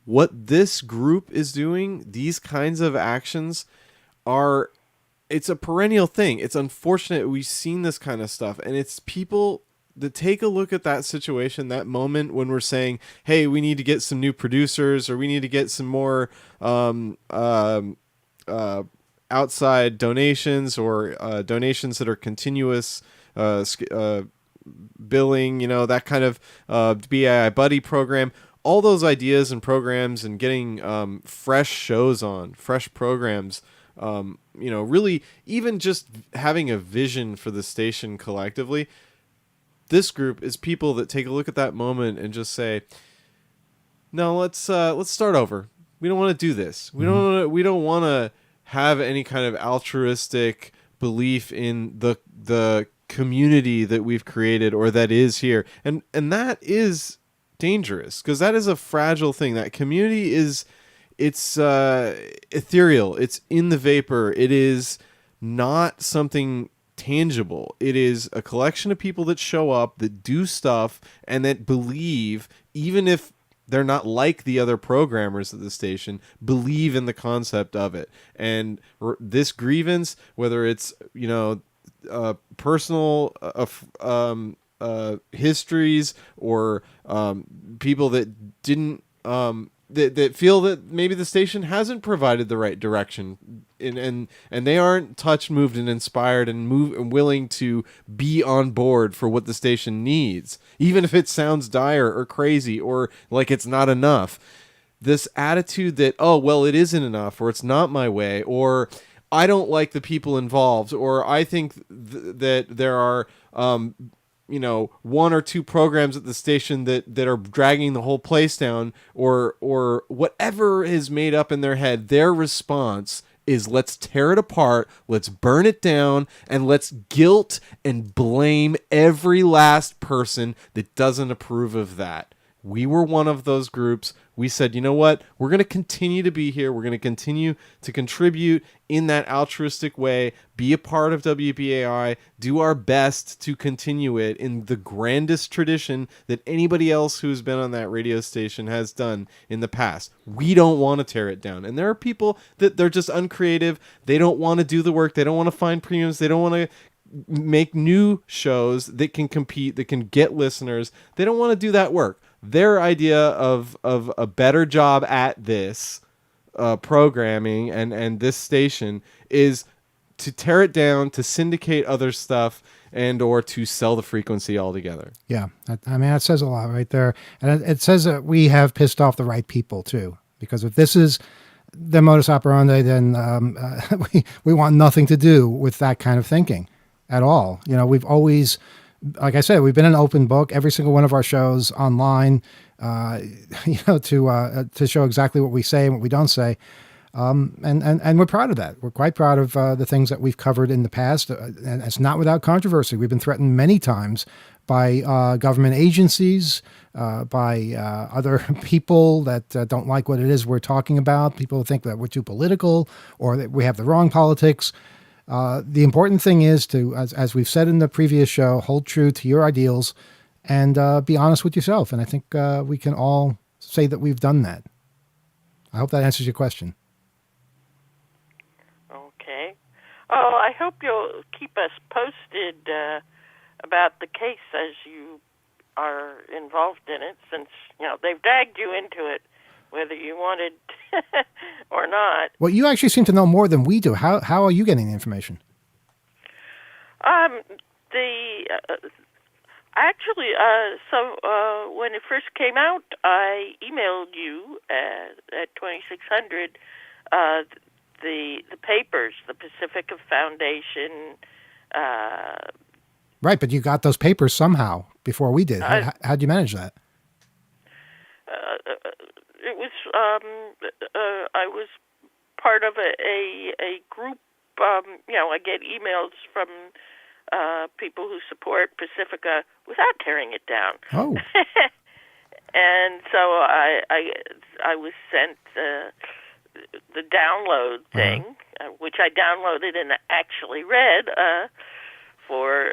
What this group is doing, these kinds of actions, it's a perennial thing. It's unfortunate we've seen this kind of stuff, and it's people to take a look at that situation, that moment when we're saying, hey, we need to get some new producers, or we need to get some more outside donations, or donations that are continuous billing, that kind of BAI Buddy program. All those ideas and programs, and getting fresh shows on, fresh programs, really even just having a vision for the station collectively. This group is people that take a look at that moment and just say, no, let's start over. We don't want to do this. We don't want to have any kind of altruistic belief in the community that we've created, or that is here. And that is dangerous, because that is a fragile thing. That community it's ethereal. It's in the vapor. It is not something tangible. It is a collection of people that show up, that do stuff, and that believe, even if they're not like the other programmers at the station, believe in the concept of it. And this grievance, whether it's personal histories, or people that didn't that feel that maybe the station hasn't provided the right direction, and they aren't touched, moved, and inspired, and willing to be on board for what the station needs, even if it sounds dire or crazy or like it's not enough. This attitude that, oh, well, it isn't enough, or it's not my way, or I don't like the people involved, or I think that there are one or two programs at the station that are dragging the whole place down, or whatever is made up in their head. Their response is, let's tear it apart, let's burn it down, and let's guilt and blame every last person that doesn't approve of that. We were one of those groups. We said, you know what? We're going to continue to be here. We're going to continue to contribute in that altruistic way, be a part of WBAI, do our best to continue it in the grandest tradition that anybody else who's been on that radio station has done in the past. We don't want to tear it down. And there are people that they're just uncreative. They don't want to do the work. They don't want to find premiums. They don't want to make new shows that can compete, that can get listeners. They don't want to do that work. Their idea of a better job at this programming and this station is to tear it down, to syndicate other stuff, and or to sell the frequency altogether. Yeah, that says a lot right there. And it says that we have pissed off the right people too, because if this is the modus operandi, then we want nothing to do with that kind of thinking. at all. We've always, like I said, we've been an open book. Every single one of our shows online, to show exactly what we say and what we don't say. And we're proud of that. We're quite proud of the things that we've covered in the past. And it's not without controversy. We've been threatened many times by government agencies, by other people that don't like what it is we're talking about. People think that we're too political or that we have the wrong politics. The important thing is to, as we've said in the previous show, hold true to your ideals and be honest with yourself. And I think we can all say that we've done that. I hope that answers your question. Okay. Oh, I hope you'll keep us posted about the case as you are involved in it, since they've dragged you into it, whether you wanted or not. Well, you actually seem to know more than we do. How are you getting the information? When it first came out, I emailed you at 2600 the papers, the Pacifica Foundation. Right, but you got those papers somehow before we did. How'd you manage that? It was I was part of a group. I get emails from people who support Pacifica without tearing it down. Oh. And so I was sent the download thing, which I downloaded and actually read for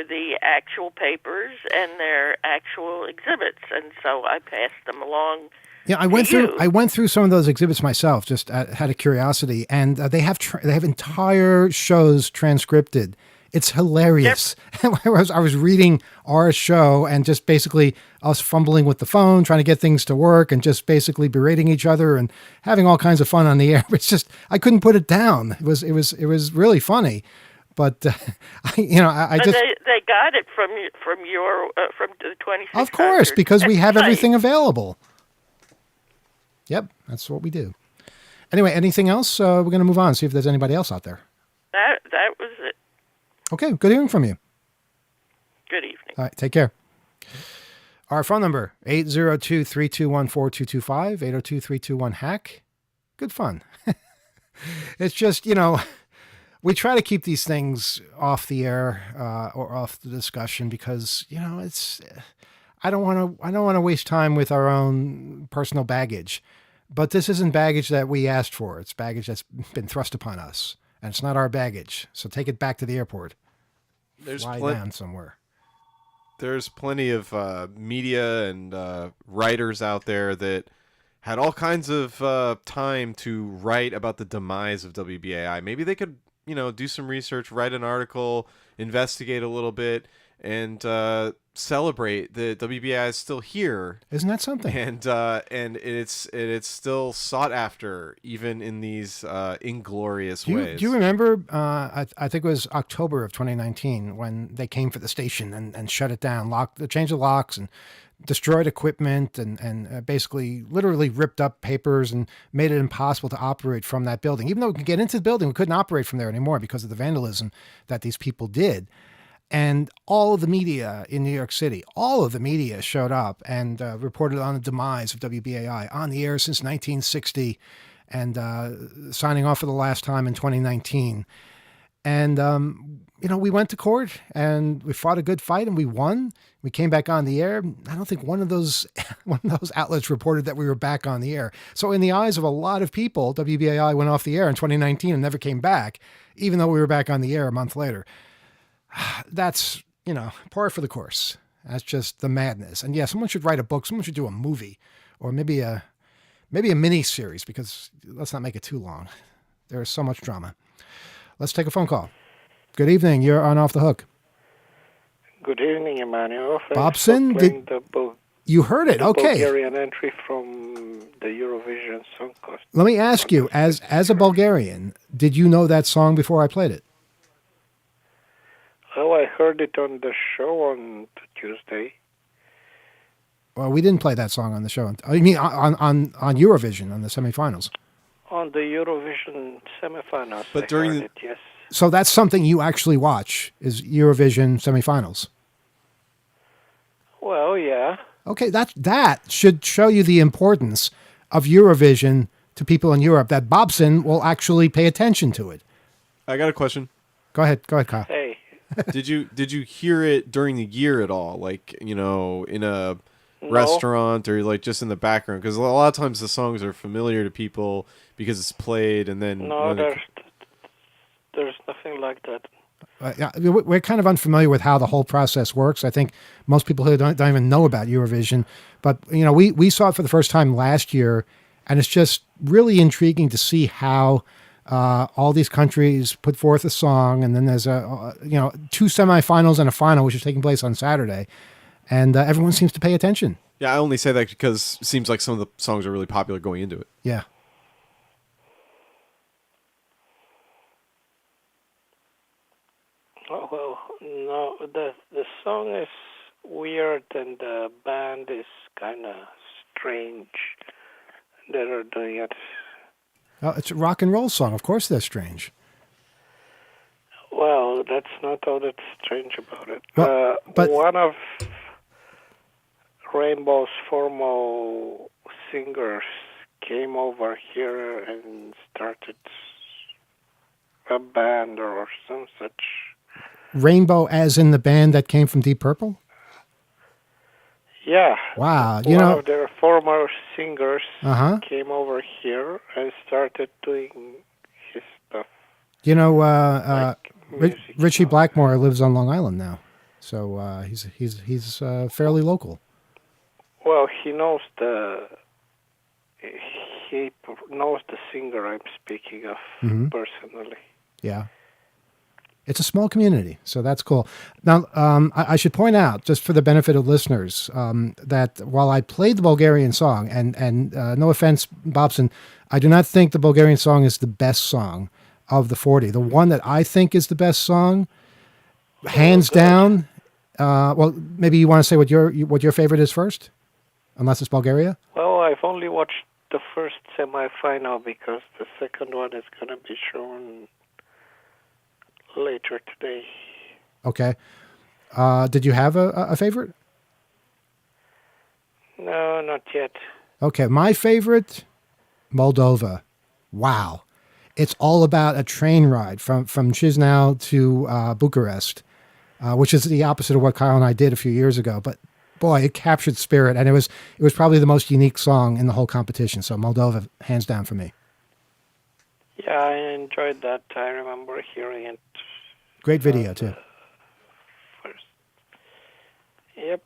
the actual papers and their actual exhibits, and so I passed them along. Yeah, I went through some of those exhibits myself, just out of curiosity, and they have entire shows transcripted. It's hilarious. Yep. I was reading our show and just basically us fumbling with the phone, trying to get things to work, and just basically berating each other and having all kinds of fun on the air. It's just I couldn't put it down. It was really funny, but I just they got it from the 2600. Of course, because we have everything available. Yep, that's what we do. Anyway, anything else? We're going to move on, see if there's anybody else out there. That was it. Okay, good hearing from you. Good evening. All right, take care. Our phone number, 802-321-4225, 802-321-HACK. Good fun. It's just, we try to keep these things off the air or off the discussion because, it's... I don't want to waste time with our own personal baggage, but this isn't baggage that we asked for. It's baggage that's been thrust upon us, and it's not our baggage. So take it back to the airport. Fly down somewhere. There's plenty of media and writers out there that had all kinds of time to write about the demise of WBAI. Maybe they could, do some research, write an article, investigate a little bit, and celebrate that WBI is still here. Isn't that something? And it's still sought after, even in these inglorious ways. Do you remember? I think it was October of 2019 when they came for the station and shut it down, changed the locks and destroyed equipment and basically literally ripped up papers and made it impossible to operate from that building. Even though we could get into the building, we couldn't operate from there anymore because of the vandalism that these people did. And all of the media in New York City, all of the media showed up and reported on the demise of WBAI on the air since 1960 and signing off for the last time in 2019. And, we went to court and we fought a good fight and we won. We came back on the air. I don't think one of those outlets reported that we were back on the air. So in the eyes of a lot of people, WBAI went off the air in 2019 and never came back, even though we were back on the air a month later. That's, par for the course. That's just the madness. And yeah, someone should write a book. Someone should do a movie or maybe a mini series because let's not make it too long. There is so much drama. Let's take a phone call. Good evening. You're on Off the Hook. Good evening, Emmanuel. Bobson, you heard it. Okay. Bulgarian entry from the Eurovision Song Contest. Let me ask you, as a Bulgarian, did you know that song before I played it? Well, I heard it on the show on Tuesday. Well, we didn't play that song on the show. I mean, on Eurovision, on the semifinals. On the Eurovision semifinals, but I during heard the, it, yes. So that's something you actually watch is Eurovision semifinals. Well, yeah. Okay, that should show you the importance of Eurovision to people in Europe. That Bobson will actually pay attention to it. I got a question. Go ahead, Kyle. Hey. Did you hear it during the year at all? Like, in a No. restaurant or like just in the background? Because a lot of times the songs are familiar to people because it's played, and then No, there's nothing like that. Yeah, we're kind of unfamiliar with how the whole process works. I think most people who don't even know about Eurovision, but we saw it for the first time last year, and it's just really intriguing to see how all these countries put forth a song, and then there's two semifinals and a final, which is taking place on Saturday, and everyone seems to pay attention. Yeah, I only say that because it seems like some of the songs are really popular going into it. Yeah. Oh, well, no, the song is weird and the band is kind of strange that are doing it. It's a rock and roll song. Of course, they're strange. Well, that's not all that's strange about it. Well, but one of Rainbow's formal singers came over here and started a band or some such. Rainbow, as in the band that came from Deep Purple? Yeah. Wow. One of their former singers Uh-huh. came over here and started doing his stuff. Music, Richie Blackmore lives on Long Island now, so he's fairly local. Well, he knows the singer I'm speaking of personally. Yeah. It's a small community, so that's cool. Now, I should point out, just for the benefit of listeners, that while I played the Bulgarian song, and no offense, Bobson, I do not think the Bulgarian song is the best song of the 40. The one that I think is the best song, hands down. Well, maybe you want to say what your favorite is first, unless it's Bulgaria. Well, I've only watched the first semifinal because the second one is going to be shown later today. Okay. Did you have a favorite? No, not yet. Okay, my favorite, Moldova. Wow. It's all about a train ride from Chisinau to Bucharest, which is the opposite of what Kyle and I did a few years ago. But boy, it captured spirit, and it was probably the most unique song in the whole competition. So Moldova, hands down for me. Yeah, I enjoyed that. I remember hearing it. Great video too. First. Yep.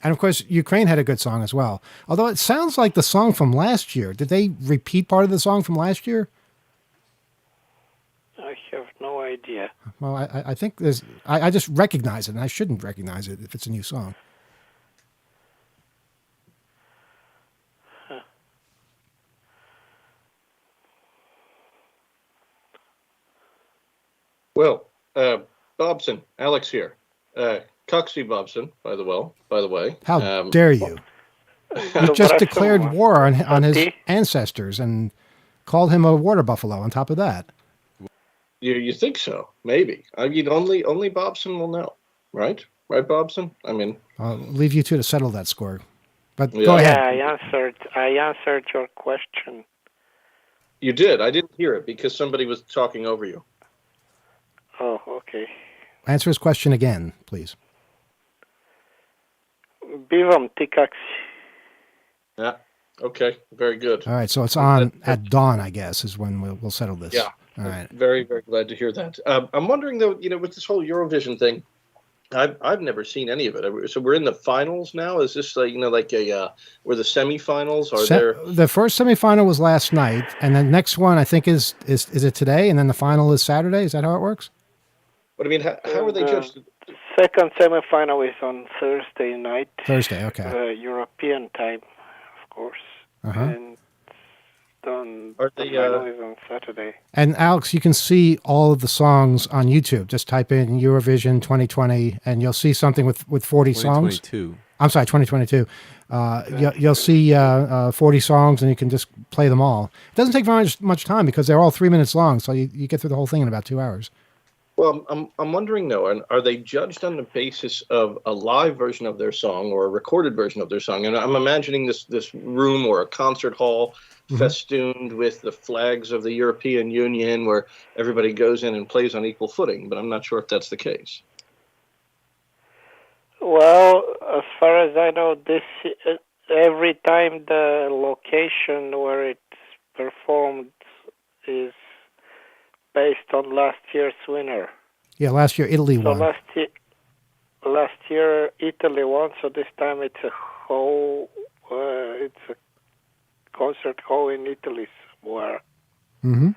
And of course, Ukraine had a good song as well. Although it sounds like the song from last year. Did they repeat part of the song from last year? I have no idea. Well, I think there's. I just recognize it, and I shouldn't recognize it if it's a new song. Huh. Well, Bobson, Alex here. Coxie Bobson, by the way. How dare you? You just declared war on his ancestors and called him a water buffalo on top of that. You think so? Maybe. I mean, only Bobson will know, right? Right, Bobson? I mean, I'll leave you two to settle that score. But Yeah. go ahead. Yeah, I answered your question. you did. I didn't hear it because somebody was talking over you. Oh, okay. Answer his question again, please. Bivam Tikax. Yeah. Okay. Very good. All right, so it's on at dawn, I guess, is when we'll settle this. Yeah. All right. Very, very glad to hear that. I'm wondering though, with this whole Eurovision thing, I've never seen any of it. So we're in the finals now. Is this like where the semifinals are there? The first semifinal was last night, and the next one I think is it today, and then the final is Saturday. Is that how it works? But I mean, how are they judged? Second semifinal is on Thursday night. Thursday, okay. European time, of course. Uh-huh. And the they, final is on Saturday. And Alex, you can see all of the songs on YouTube. Just type in Eurovision 2020, and you'll see something with 40 songs. 2022. I'm sorry, 2022. You'll see 40 songs, and you can just play them all. It doesn't take very much time because they're all 3 minutes long, so you get through the whole thing in about 2 hours. Well, I'm wondering though, are they judged on the basis of a live version of their song or a recorded version of their song? And I'm imagining this room or a concert hall festooned with the flags of the European Union, where everybody goes in and plays on equal footing. But I'm not sure if that's the case. Well, as far as I know, this every time the location where it's performed is based on last year's winner. Yeah, last year Italy won. Last year Italy won, so this time it's a concert hall in Italy somewhere. Mm-hmm.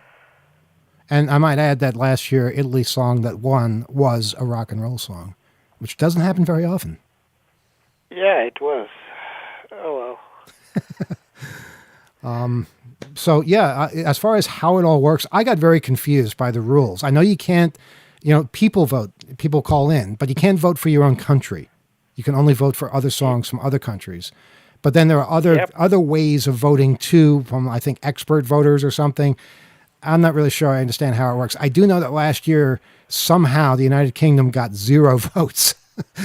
And I might add that last year Italy's song that won was a rock and roll song, which doesn't happen very often. Yeah, it was. Oh well. So yeah, as far as how it all works, I got very confused by the rules. I know you can't, people vote, people call in, but you can't vote for your own country. You can only vote for other songs from other countries. But then there are other ways of voting too, from I think expert voters or something. I'm not really sure I understand how it works. I do know that last year somehow the United Kingdom got 0 votes.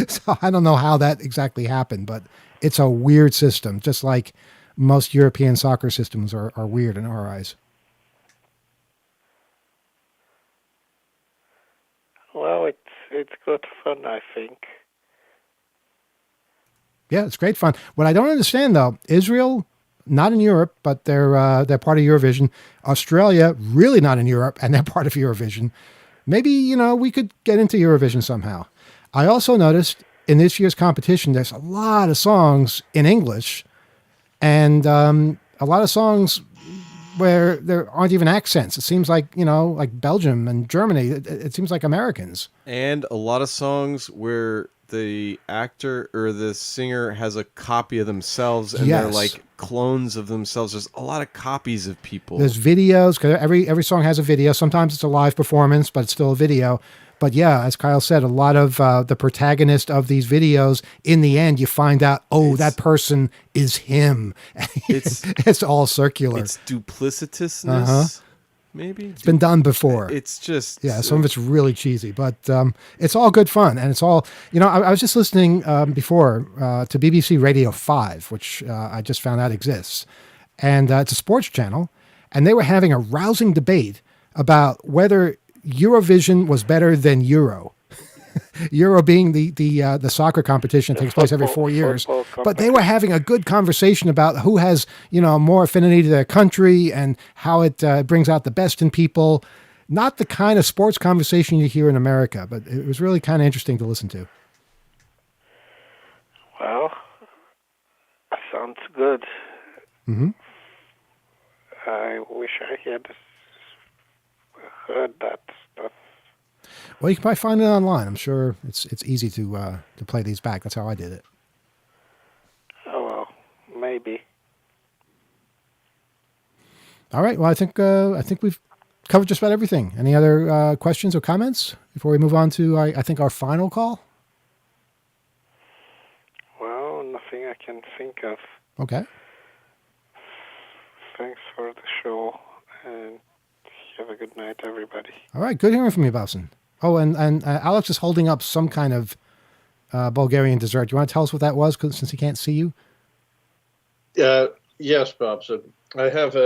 So I don't know how that exactly happened, but it's a weird system, just like most European soccer systems are weird in our eyes. Well, it's good fun, I think. Yeah, it's great fun. What I don't understand, though, Israel, not in Europe, but they're part of Eurovision. Australia, really not in Europe, and they're part of Eurovision. Maybe, we could get into Eurovision somehow. I also noticed in this year's competition, there's a lot of songs in English, and a lot of songs where there aren't even accents. It seems like, like Belgium and Germany, it seems like Americans. And a lot of songs where the actor or the singer has a copy of themselves, and they're like clones of themselves. There's a lot of copies of people. There's videos, because every song has a video. Sometimes it's a live performance, but it's still a video. But yeah, as Kyle said, a lot of the protagonist of these videos, in the end, you find out, that person is him. It's all circular. It's duplicitousness, maybe? It's been done before. It's just... Yeah, some of it's really cheesy, but it's all good fun. And it's all, I was just listening before to BBC Radio 5, which I just found out exists. And it's a sports channel. And they were having a rousing debate about whether Eurovision was better than Euro. Euro being the soccer competition that takes place every 4 years. But they were having a good conversation about who has, more affinity to their country and how it brings out the best in people. Not the kind of sports conversation you hear in America, but it was really kind of interesting to listen to. Well, sounds good. Mm-hmm. I wish I had heard that stuff. Well, you can probably find it online. I'm sure it's easy to play these back. That's how I did it. Oh well, maybe. All right. Well, I think we've covered just about everything. Any other questions or comments before we move on to I think our final call? Well, nothing I can think of. Okay. Thanks for the show, and have a good night, everybody. All right. Good hearing from you, Bowson. Oh, and Alex is holding up some kind of Bulgarian dessert. Do you want to tell us what that was, since he can't see you? Yes, Bob. So I have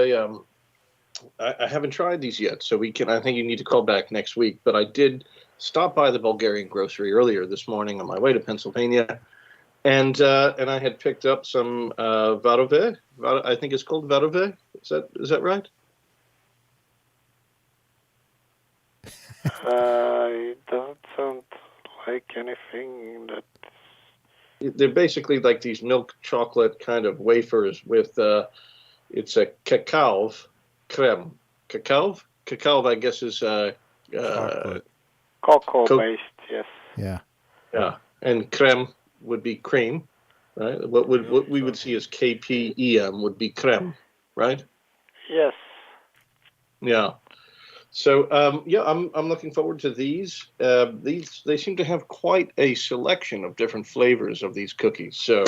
I haven't tried these yet, so I think you need to call back next week. But I did stop by the Bulgarian grocery earlier this morning on my way to Pennsylvania, and I had picked up some varove. I think it's called varove. Is that right? It doesn't sound like anything that... They're basically like these milk chocolate kind of wafers with, it's a cacao creme. Cacao, I guess, is cocoa-based, yes. Yeah. Yeah, and creme would be cream, right? What we would see as KPEM would be creme, right? Yes. Yeah. So yeah, I'm looking forward to these. They seem to have quite a selection of different flavors of these cookies. So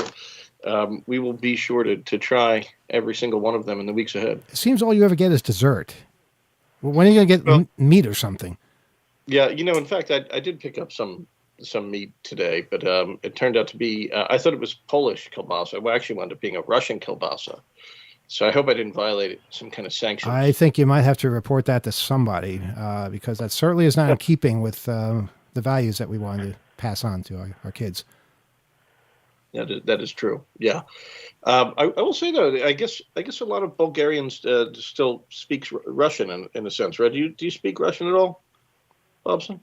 we will be sure to try every single one of them in the weeks ahead. It seems all you ever get is dessert. Well, when are you going to get Well, meat or something? Yeah, in fact, I did pick up some meat today, but it turned out to be I thought it was Polish kielbasa. Well, actually wound up being a Russian kielbasa. So I hope I didn't violate some kind of sanctions. I think you might have to report that to somebody because that certainly is not in keeping with the values that we want to pass on to our kids. That is true. Yeah, I will say though, I guess a lot of Bulgarians still speaks Russian in a sense, right? Do you speak Russian at all, Bobson?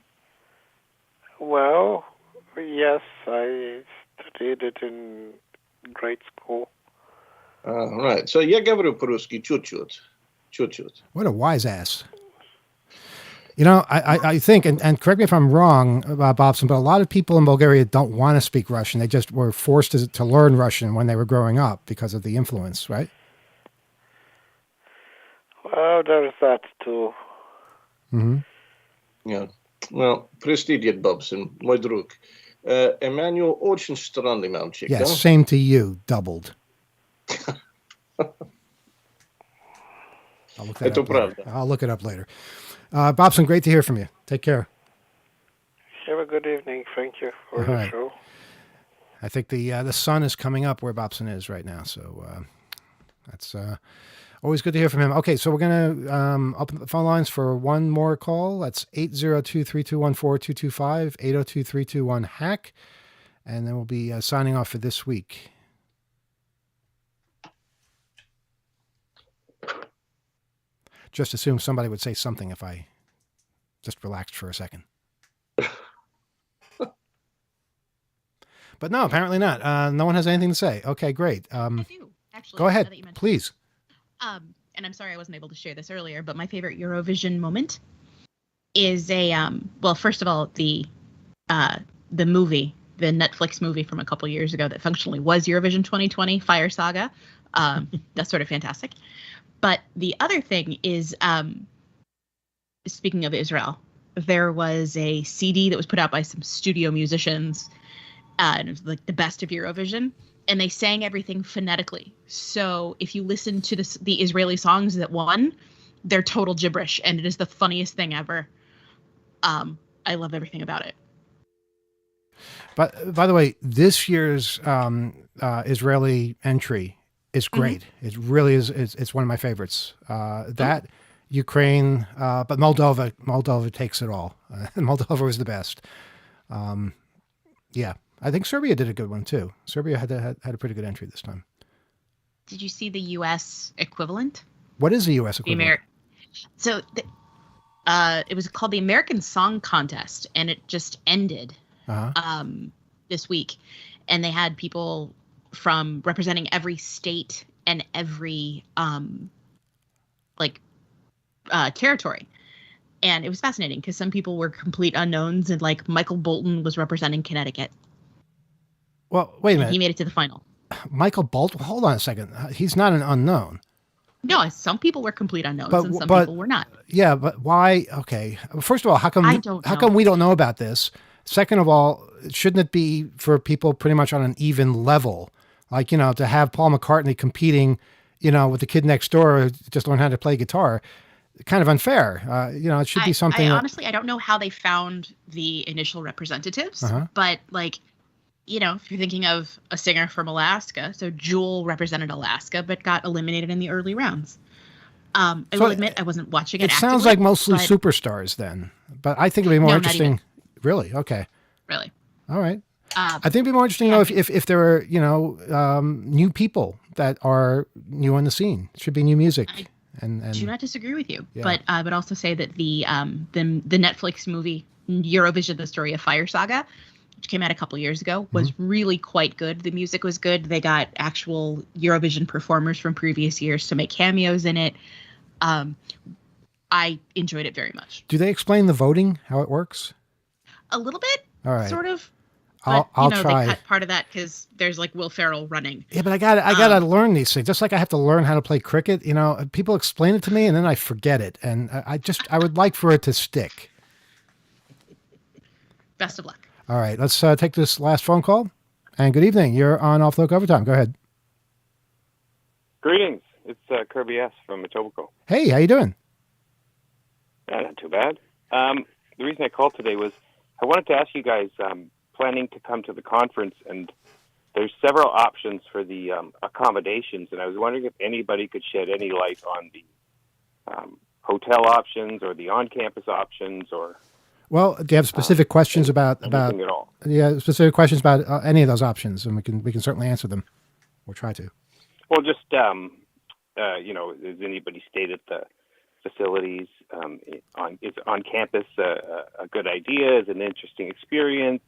Well, yes, I studied it in grade school. Right. So я говорю по-русски чуть-чуть. What a wise ass. I think, and correct me if I'm wrong, Bobson, but a lot of people in Bulgaria don't want to speak Russian. They just were forced to learn Russian when they were growing up because of the influence, right? Well, there's that too. Mm-hmm. Yeah. Well, прости, дед Бобсон, мой друг. Emmanuel очень странный мальчик. Yes, same to you, doubled. I'll look that Это up later. правда. I'll look it up later. Bobson, great to hear from you. Take care. Have a good evening. Thank you for All the right. show. I think the sun is coming up where Bobson is right now, so that's always good to hear from him. Okay, so we're going to open the phone lines for one more call. That's 802-321-4225, 802-321-HACK, and then we'll be signing off for this week. Just assume somebody would say something if I just relaxed for a second. But no, apparently not. No one has anything to say. Okay, great. I do, actually. Go ahead, now that you mention it. please. And I'm sorry I wasn't able to share this earlier, but my favorite Eurovision moment is well, first of all, the movie, the Netflix movie from a couple years ago that functionally was Eurovision 2020, Fire Saga. That's sort of fantastic. But the other thing is, speaking of Israel, there was a CD that was put out by some studio musicians, and it was like the best of Eurovision, and they sang everything phonetically. So if you listen to the Israeli songs that won, they're total gibberish, and it is the funniest thing ever. I love everything about it. But by the way, this year's Israeli entry is great. Mm-hmm. It really is. It's one of my favorites. That Ukraine, but Moldova takes it all. Moldova was the best. Yeah, I think Serbia did a good one too. Serbia had a pretty good entry this time. Did you see the U.S. equivalent? What is the U.S. equivalent? It was called the American Song Contest, and it just ended this week. And they had people from representing every state and every territory. And it was fascinating because some people were complete unknowns, and like Michael Bolton was representing Connecticut. Well, wait a minute. He made it to the final. Michael Bolton? Hold on a second. He's not an unknown. No, some people were complete unknowns, and some people were not. Yeah, but why? Okay. First of all, how come we don't know about this? Second of all, shouldn't it be for people pretty much on an even level? Like, to have Paul McCartney competing, with the kid next door who just learned how to play guitar, kind of unfair. It should be something. Honestly, I don't know how they found the initial representatives, but if you're thinking of a singer from Alaska, so Jewel represented Alaska, but got eliminated in the early rounds. I will admit I wasn't watching it. It sounds like mostly superstars then, but I think it'd be more interesting. Really? Okay. Really? All right. I think it'd be more interesting though if there are new people that are new on the scene. It should be new music. And do not disagree with you, but I would also say that the Netflix movie Eurovision: The Story of Fire Saga, which came out a couple years ago, was really quite good. The music was good. They got actual Eurovision performers from previous years to make cameos in it. I enjoyed it very much. Do they explain the voting, how it works? A little bit. All right. Sort of. But I'll they try. cut part of that because there's like Will Ferrell running. Yeah, but I gotta learn these things. Just like I have to learn how to play cricket. People explain it to me and then I forget it. And I would like for it to stick. Best of luck. All right, let's take this last phone call. And good evening. You're on Off the Hook Overtime. Go ahead. Greetings. It's Kirby S. from Etobicoke. Hey, how you doing? Not too bad. The reason I called today was I wanted to ask you guys, planning to come to the conference, and there's several options for the accommodations, and I was wondering if anybody could shed any light on the hotel options or the on-campus options, or Well, do you have specific questions about anything at all. specific questions about any of those options, and we can certainly answer them or try to. Well, just has anybody stayed at the facilities? Is on campus a good idea? Is it an interesting experience?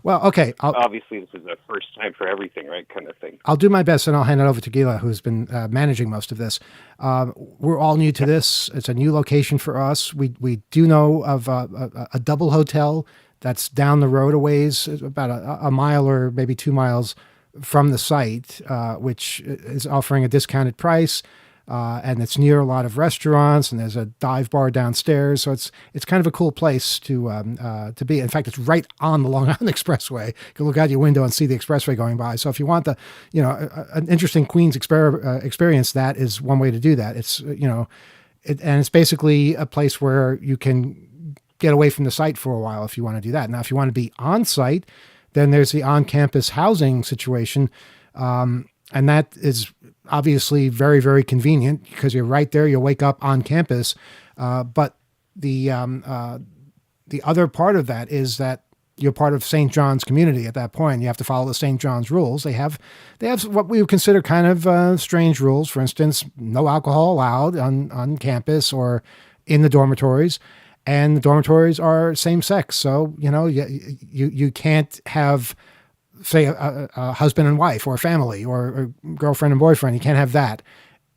Well, okay. Obviously, this is a first time for everything, right? Kind of thing. I'll do my best, and I'll hand it over to Gila, who's been managing most of this. We're all new to this. It's a new location for us. We do know of a double hotel that's down the road a ways, about a mile or maybe 2 miles from the site, which is offering a discounted price. And it's near a lot of restaurants, and there's a dive bar downstairs. So it's kind of a cool place to be. In fact, it's right on the Long Island Expressway. You can look out your window and see the expressway going by. So if you want an interesting Queens experience, that is one way to do that. And it's basically a place where you can get away from the site for a while if you want to do that. Now, if you want to be on site, then there's the on-campus housing situation. And that is obviously very, very convenient because you're right there. You wake up on campus. But the other part of that is that you're part of St. John's community at that point. You have to follow the St. John's rules. They have what we would consider kind of strange rules. For instance, no alcohol allowed on campus or in the dormitories. And the dormitories are same sex. So, you can't have, say, a husband and wife or a family or a girlfriend and boyfriend. You can't have that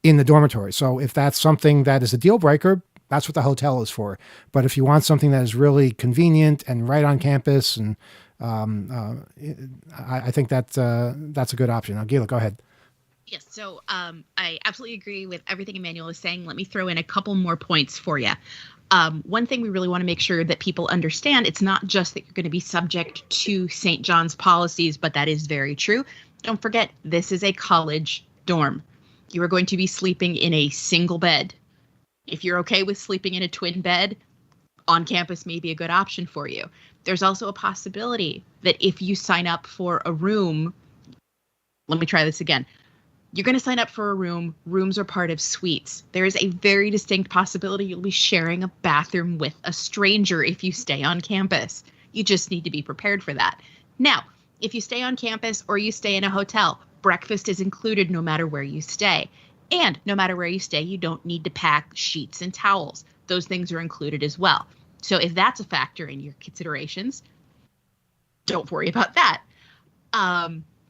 in the dormitory. So if that's something that is a deal breaker, that's what the hotel is for. But if you want something that is really convenient and right on campus, and I think that's a good option. Now, Gila, go ahead. Yes, so I absolutely agree with everything Emmanuel is saying. Let me throw in a couple more points for you. One thing we really want to make sure that people understand, it's not just that you're going to be subject to St. John's policies, but that is very true. Don't forget, this is a college dorm. You are going to be sleeping in a single bed. If you're okay with sleeping in a twin bed, on campus may be a good option for you. There's also a possibility that if you sign up for a room, let me try this again. You're going to sign up for a room. Rooms are part of suites. There is a very distinct possibility you'll be sharing a bathroom with a stranger if you stay on campus. You just need to be prepared for that. Now, if you stay on campus or you stay in a hotel, breakfast is included no matter where you stay. And no matter where you stay, you don't need to pack sheets and towels. Those things are included as well. So if that's a factor in your considerations, don't worry about that.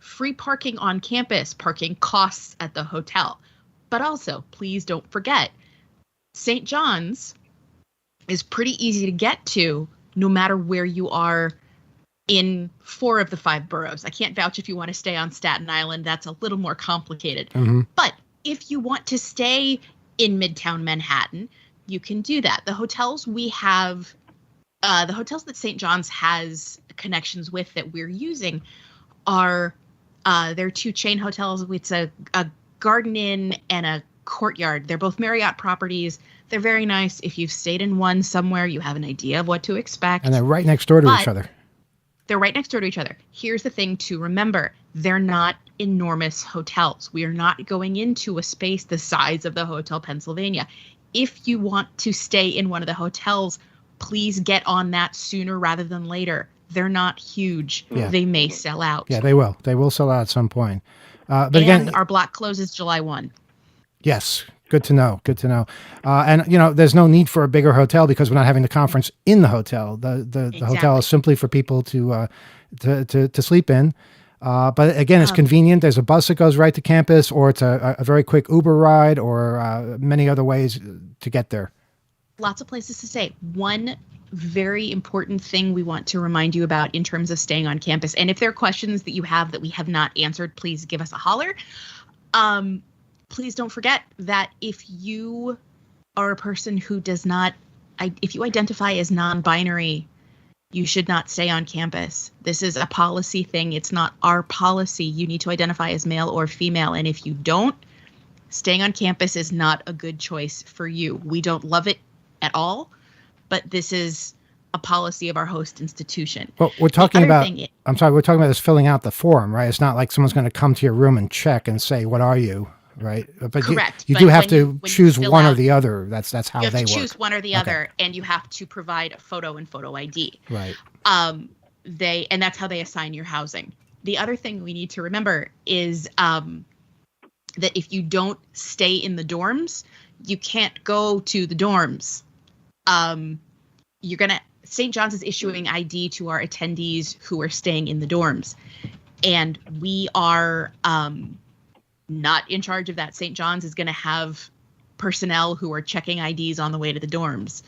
Free parking on campus, parking costs at the hotel. But also, please don't forget, St. John's is pretty easy to get to no matter where you are in 4 of the 5 boroughs. I can't vouch if you want to stay on Staten Island. That's a little more complicated. Mm-hmm. But if you want to stay in Midtown Manhattan, you can do that. The hotels we have, the hotels that St. John's has connections with that we're using are there are 2 chain hotels. It's a Garden Inn and a Courtyard. They're both Marriott properties. They're very nice. If you've stayed in one somewhere, you have an idea of what to expect. And they're right next door to each other. They're right next door to each other. Here's the thing to remember. They're not enormous hotels. We are not going into a space the size of the Hotel Pennsylvania. If you want to stay in one of the hotels, please get on that sooner rather than later. They're not huge. Yeah. They may sell out. Yeah, they will. They will sell out at some point. But and again, our block closes July 1. Yes. Good to know. Good to know. And, there's no need for a bigger hotel because we're not having the conference in the hotel. The hotel is simply for people to sleep in. But again, it's convenient. There's a bus that goes right to campus, or it's a very quick Uber ride, or many other ways to get there. Lots of places to stay. One very important thing we want to remind you about in terms of staying on campus. And if there are questions that you have that we have not answered, please give us a holler. Please don't forget that if you are a person who does not, if you identify as non-binary, you should not stay on campus. This is a policy thing. It's not our policy. You need to identify as male or female. And if you don't, staying on campus is not a good choice for you. We don't love it at all, but this is a policy of our host institution. Well, we're talking about, I'm sorry, we're talking about this filling out the form, right? It's not like someone's going to come to your room and check and say, what are you? Right. But correct. You do have to choose one or the other. That's how they work. You have to choose one or the other, and you have to provide a photo and photo ID. Right. And that's how they assign your housing. The other thing we need to remember is that if you don't stay in the dorms, you can't go to the dorms. St. John's is issuing ID to our attendees who are staying in the dorms, and we are not in charge of that. St. John's is going to have personnel who are checking IDs on the way to the dorms.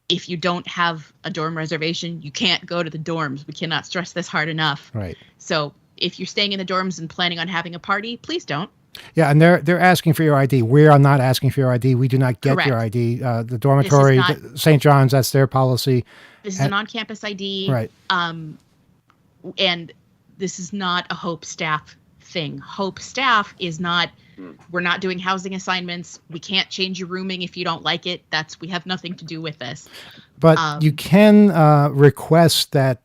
If you don't have a dorm reservation, you can't go to the dorms. We cannot stress this hard enough. Right. So if you're staying in the dorms and planning on having a party, please don't. Yeah, and they're asking for your ID. We are not asking for your ID. We do not get Correct. Your ID. The dormitory, St. John's, that's their policy. This is an on-campus ID. Right. And this is not a Hope staff thing. Hope staff is not, we're not doing housing assignments. We can't change your rooming if you don't like it. We have nothing to do with this. But you can request that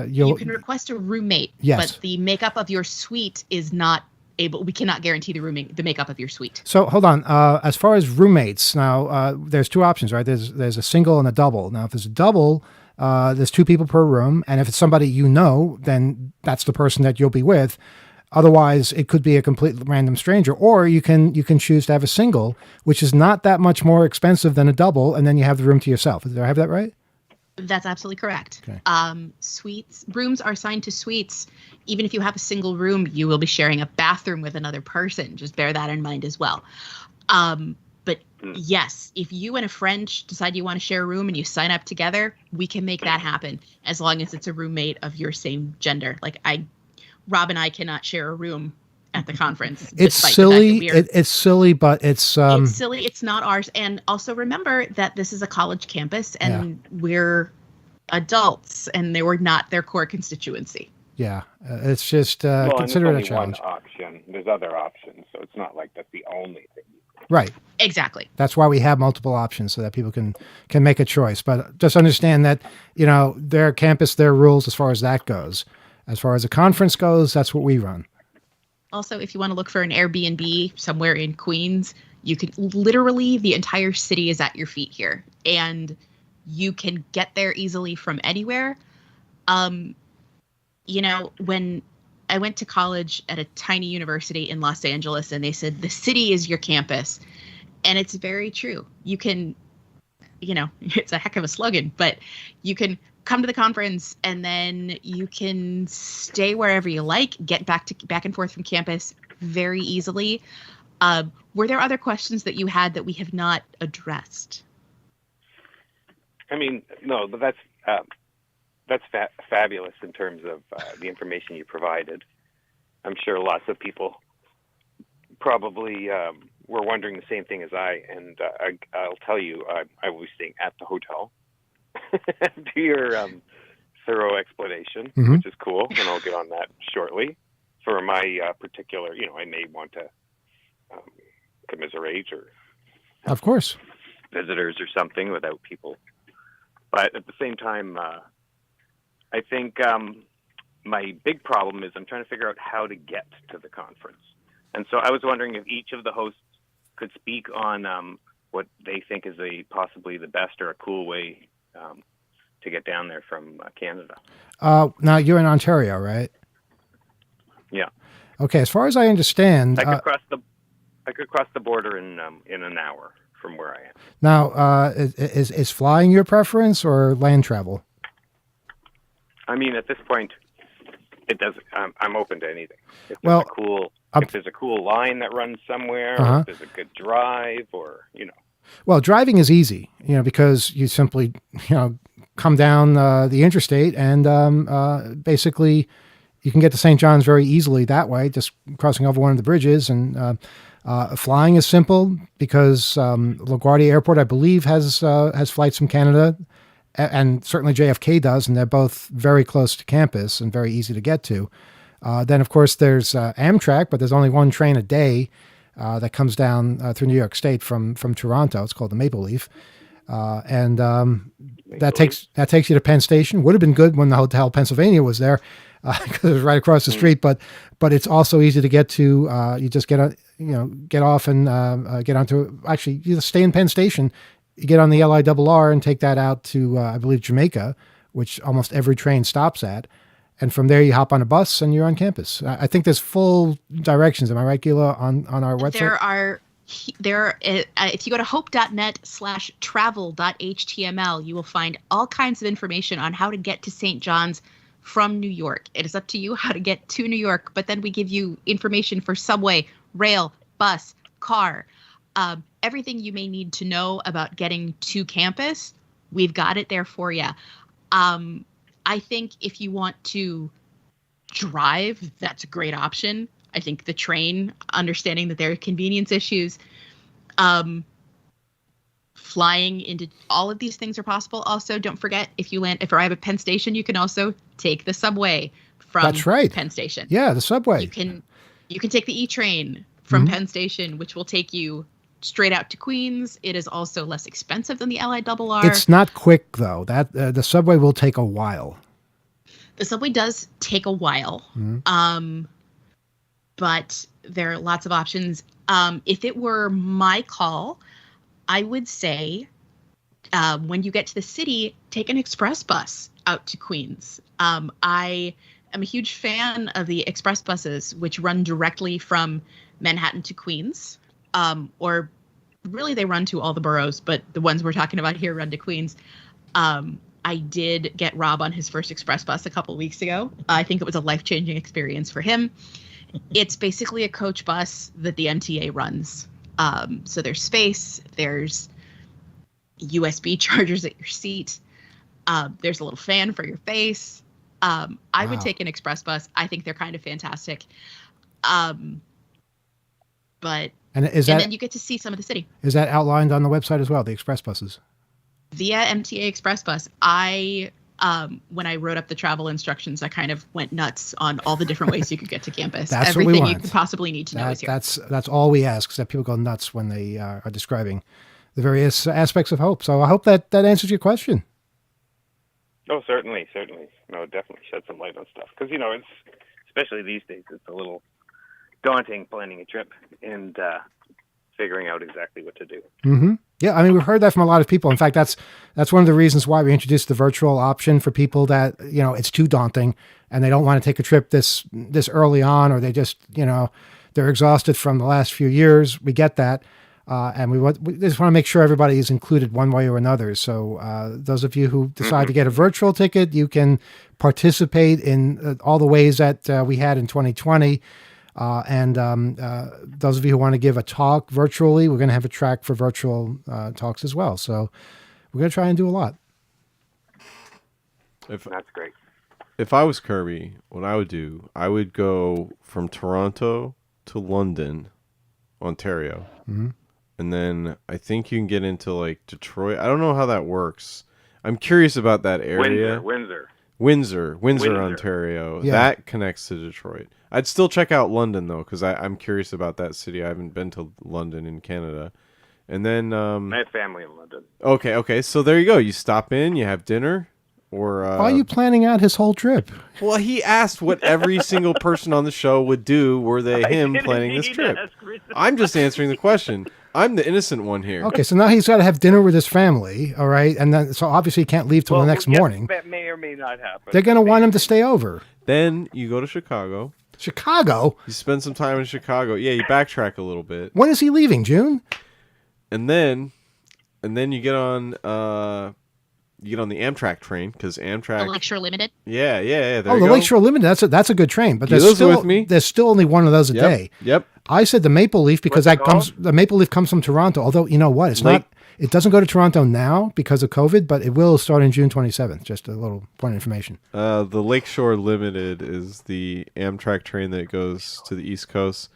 you can request a roommate. Yes. But the makeup of your suite is not able. We cannot guarantee the makeup of your suite. So hold on. As far as roommates, now there's two options, right? There's a single and a double. Now, if there's a double, there's two people per room, and if it's somebody you know, then that's the person that you'll be with. Otherwise, it could be a complete random stranger, or you can choose to have a single, which is not that much more expensive than a double, and then you have the room to yourself. Did I have that right? That's absolutely correct. Okay. Rooms are assigned to suites. Even if you have a single room, you will be sharing a bathroom with another person. Just bear that in mind as well. But yes, if you and a friend decide you want to share a room and you sign up together, we can make that happen as long as it's a roommate of your same gender. Like Rob and I cannot share a room at the conference. It's silly. It's silly, but it's silly. It's not ours. And also remember that this is a college campus, and we're adults, and they were not their core constituency. Yeah, it's just well, consider it a challenge. One option. There's other options, so it's not like that's the only thing. Right. Exactly. That's why we have multiple options so that people can make a choice. But just understand that their campus, their rules as far as that goes. As far as a conference goes, that's what we run. Also, if you want to look for an Airbnb somewhere in Queens, you can literally, the entire city is at your feet here, and you can get there easily from anywhere. When I went to college at a tiny university in Los Angeles, and they said the city is your campus, and it's very true. You can, it's a heck of a slogan, but you can come to the conference, and then you can stay wherever you like, get back and forth from campus very easily. Were there other questions that you had that we have not addressed? I mean, no, but that's fabulous in terms of the information you provided. I'm sure lots of people probably were wondering the same thing as I, and I'll tell you, I was staying at the hotel. To your thorough explanation, which is cool, and I'll get on that shortly. For my particular, I may want to commiserate or of course visitors or something without people. But at the same time, I think my big problem is I'm trying to figure out how to get to the conference. And so I was wondering if each of the hosts could speak on what they think is possibly the best or a cool way to get down there from Canada. Now you're in Ontario, right? Yeah. Okay. As far as I understand, I could cross the border in an hour from where I am. Now, is flying your preference or land travel? I mean, at this point, it doesn't. I'm open to anything. If there's a cool line that runs somewhere, or if there's a good drive, or Well, driving is easy, because you simply, come down the interstate and basically you can get to St. John's very easily that way, just crossing over one of the bridges. And flying is simple because LaGuardia Airport, I believe, has flights from Canada, and certainly JFK does, and they're both very close to campus and very easy to get to. Then, of course, there's Amtrak, but there's only one train a day that comes down through New York State from Toronto. It's called the Maple Leaf. And that takes you to Penn Station. Would have been good when the Hotel Pennsylvania was there, because it was right across the street. But it's also easy to get to. You just get off and get onto. Actually, you just stay in Penn Station. You get on the LIRR and take that out to I believe Jamaica, which almost every train stops at. And from there, you hop on a bus and you're on campus. I think there's full directions. Am I right, Gila, on our website? If you go to hope.net/travel.html, you will find all kinds of information on how to get to St. John's from New York. It is up to you how to get to New York, but then we give you information for subway, rail, bus, car, everything you may need to know about getting to campus. We've got it there for you. I think if you want to drive, that's a great option. I think the train, understanding that there are convenience issues, flying into all of these things are possible. Also, don't forget, if you arrive at Penn Station, you can also take the subway from That's right. Penn Station. Yeah, the subway. You can take the E-train from Penn Station, which will take you straight out to Queens. It is also less expensive than the LIRR. It's not quick though. That the subway will take a while. The subway does take a while, but there are lots of options. If it were my call, I would say when you get to the city, take an express bus out to Queens. I am a huge fan of the express buses, which run directly from Manhattan to Queens. Or really they run to all the boroughs, but the ones we're talking about here run to Queens. I did get Rob on his first express bus a couple weeks ago. I think it was a life-changing experience for him. It's basically a coach bus that the MTA runs. So there's space, there's USB chargers at your seat. There's a little fan for your face. I would take an express bus. I think they're kind of fantastic. But and then you get to see some of the city. Is that outlined on the website as well, the express buses? Via MTA Express Bus. When I wrote up the travel instructions, I kind of went nuts on all the different ways you could get to campus. That's everything what we want. You could possibly need to know is here. That's all we ask, is that people go nuts when they are describing the various aspects of Hope. So I hope that answers your question. Oh, certainly. No, definitely shed some light on stuff. Because, it's, especially these days, it's a little daunting planning a trip and figuring out exactly what to do. Mm-hmm. Yeah, I mean, we've heard that from a lot of people. In fact, that's one of the reasons why we introduced the virtual option for people that, it's too daunting and they don't want to take a trip this early on, or they just, they're exhausted from the last few years. We get that. And we just want to make sure everybody is included one way or another. So those of you who decide to get a virtual ticket, you can participate in all the ways that we had in 2020. And those of you who want to give a talk virtually, we're going to have a track for virtual talks as well. So we're going to try and do a lot. That's great. If I was Kirby, what I would go from Toronto to London, Ontario. Mm-hmm. And then I think you can get into like Detroit. I don't know how that works. I'm curious about that area. Windsor, Ontario. Yeah. That connects to Detroit. I'd still check out London though, because I'm curious about that city. I haven't been to London in Canada. And then I have family in London. Okay. So there you go. You stop in, you have dinner, or why are you planning out his whole trip? Well, he asked what every single person on the show would do were they him planning this trip. I'm just answering the question. I'm the innocent one here. Okay, so now he's got to have dinner with his family, all right? And then, so obviously he can't leave till the next morning. That may or may not happen. They're going to want him to stay over. Then you go to Chicago. Chicago? You spend some time in Chicago. Yeah, you backtrack a little bit. When is he leaving, June? And then you get on the Amtrak train, because Amtrak... The Lakeshore Limited? Yeah. There the Lakeshore Limited, that's a good train. But there's still only one of those a day. Yep. I said the Maple Leaf because the Maple Leaf comes from Toronto. Although, you know what? It's It doesn't go to Toronto now because of COVID, but it will start in June 27th. Just a little point of information. The Lakeshore Limited is the Amtrak train that goes to the East Coast.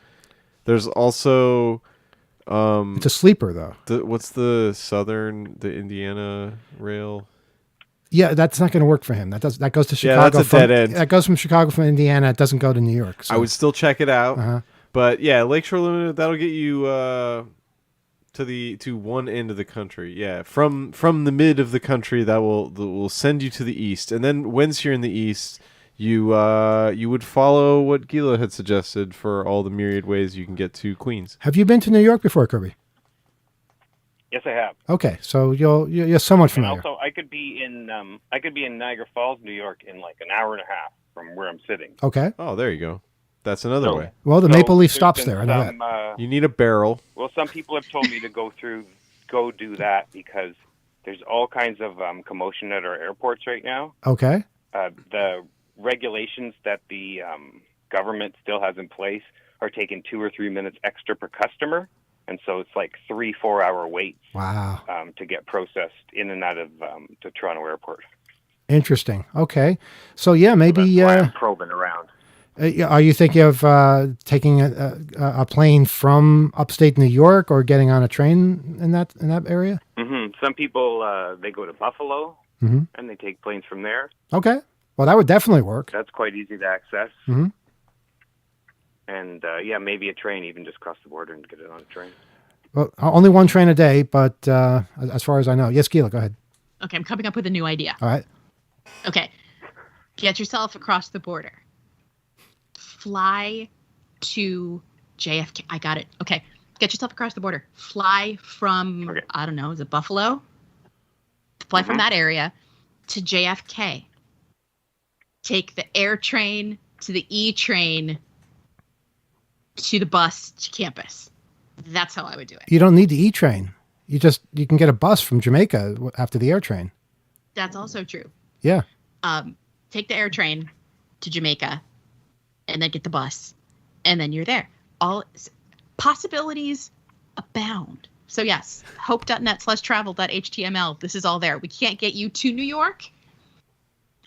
There's also It's a sleeper though. what's the Indiana rail? Yeah, that's not going to work for him. That goes to Chicago. Yeah, that's a dead end. That goes from Chicago from Indiana. It doesn't go to New York. So. I would still check it out. Uh-huh. But yeah, Lakeshore Limited, that'll get you to one end of the country. Yeah, from the mid of the country, that will send you to the east. And then once you're in the east, you would follow what Gila had suggested for all the myriad ways you can get to Queens. Have you been to New York before, Kirby? Yes, I have. Okay, so you're somewhat familiar. And also, I could be in Niagara Falls, New York, in like an hour and a half from where I'm sitting. Okay. Oh, there you go. That's another way. Well, the Maple Leaf there's stops been there. I know that. You need a barrel. Well, some people have told me to go do that because there's all kinds of commotion at our airports right now. Okay. The regulations that the government still has in place are taking 2 or 3 minutes extra per customer. And so it's like 3-4 hour waits. Wow. To get processed in and out of the Toronto airport. Interesting. Okay. So yeah, maybe. That's why I'm probing around. Are you thinking of taking a plane from upstate New York or getting on a train in that area? Mm-hmm. Some people they go to Buffalo Mm-hmm. and they take planes from there. Okay. Well, that would definitely work. That's quite easy to access. Mm-hmm. And maybe a train, even just cross the border and get it on a train. Well, only one train a day, but as far as I know. Yes, Gila, go ahead. Okay, I'm coming up with a new idea. All right. Okay. Get yourself across the border. Fly to JFK. I got it. Okay. Get yourself across the border. Fly from, I don't know, is it Buffalo? Fly from that area to JFK. Take the air train to the E train to the bus to campus. That's how I would do it. You don't need the E train. You can get a bus from Jamaica after the air train. That's also true. Yeah. Take the air train to Jamaica and then get the bus and then you're there. All possibilities abound. So yes, hope.net/travel.html. This is all there. We can't get you to New York,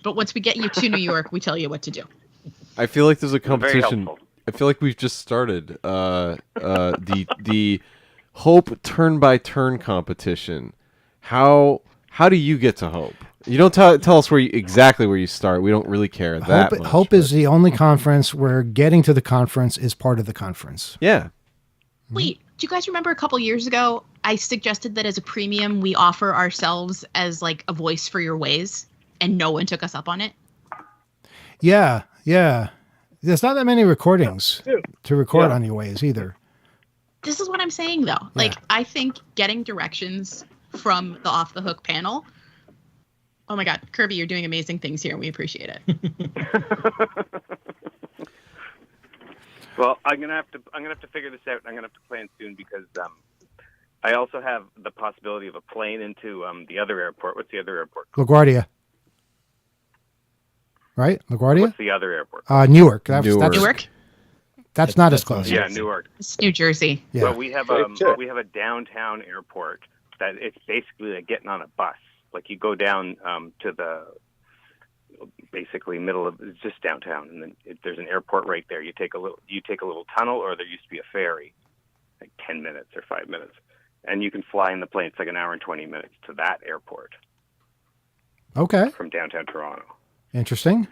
but once we get you to New York, we tell you what to do. I feel like there's a competition. Very helpful. I feel like we've just started the Hope turn-by-turn competition. How do you get to Hope? You don't tell us exactly where you start. We don't really care that much. Hope is the only conference where getting to the conference is part of the conference. Yeah. Wait, do you guys remember a couple years ago I suggested that as a premium we offer ourselves as like a voice for your ways, and no one took us up on it? Yeah. There's not that many recordings to record on your ways either. This is what I'm saying though. Like I think getting directions from the Off the Hook panel. Oh my God, Kirby, you're doing amazing things here and we appreciate it. Well, I'm gonna have to figure this out. I'm gonna have to plan soon because I also have the possibility of a plane into the other airport. What's the other airport? LaGuardia. Right? LaGuardia? What's the other airport? Newark. Newark. Newark? That's not as close. Yeah, Newark. It's New Jersey. Yeah. Well, we have a downtown airport that it's basically like getting on a bus. Like you go down to the basically middle of it's just downtown, and then there's an airport right there. You take a little tunnel, or there used to be a ferry, like 10 minutes or 5 minutes, and you can fly in the plane. It's like an hour and 20 minutes to that airport. Okay. From downtown Toronto. Interesting.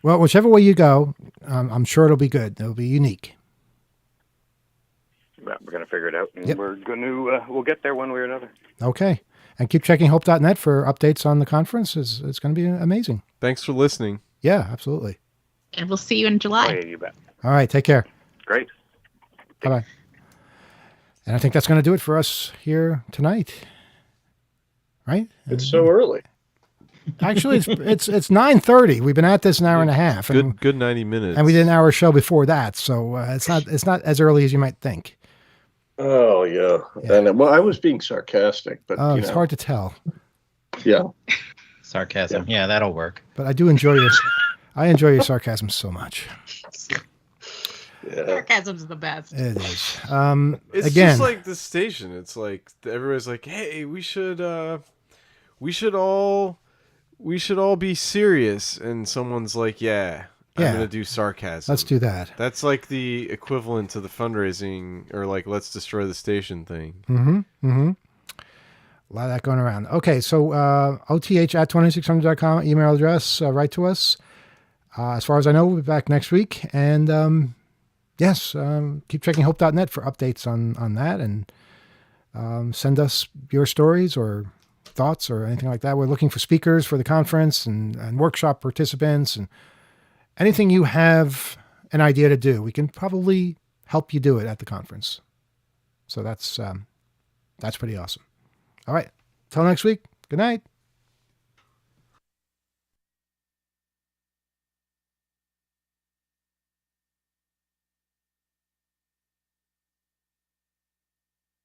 Well, whichever way you go, I'm sure it'll be good. It'll be unique. We're going to figure it out, and we're going to we'll get there one way or another. Okay. And keep checking hope.net for updates on the conference. It's going to be amazing. Thanks for listening. Yeah, absolutely. And we'll see you in July. Oh, yeah, you bet. All right. Take care. Great. Bye-bye. And I think that's going to do it for us here tonight. Right? It's so early. Actually, it's 9:30. We've been at this an hour and a half. Good 90 minutes. And we did an hour show before that, so it's not as early as you might think. Oh yeah. And well, I was being sarcastic, but it's hard to tell. Yeah. Sarcasm. Yeah, that'll work. But I do enjoy your sarcasm so much. Yeah. Sarcasm's the best. It is. It's Again, just like the station. It's like everybody's like, "Hey, we should all be serious," and someone's like, "Yeah, I'm Yeah. gonna do sarcasm." let's do that. That's like the equivalent to the fundraising or like let's destroy the station thing. A lot of that going around. Okay, so oth@2600.com, email address, write to us. As far as I know, we'll be back next week. And yes, keep checking hope.net for updates on that. And send us your stories or thoughts or anything like that. We're looking for speakers for the conference and workshop participants and anything you have an idea to do. We can probably help you do it at the conference. So that's pretty awesome. All right. Till next week. Good night.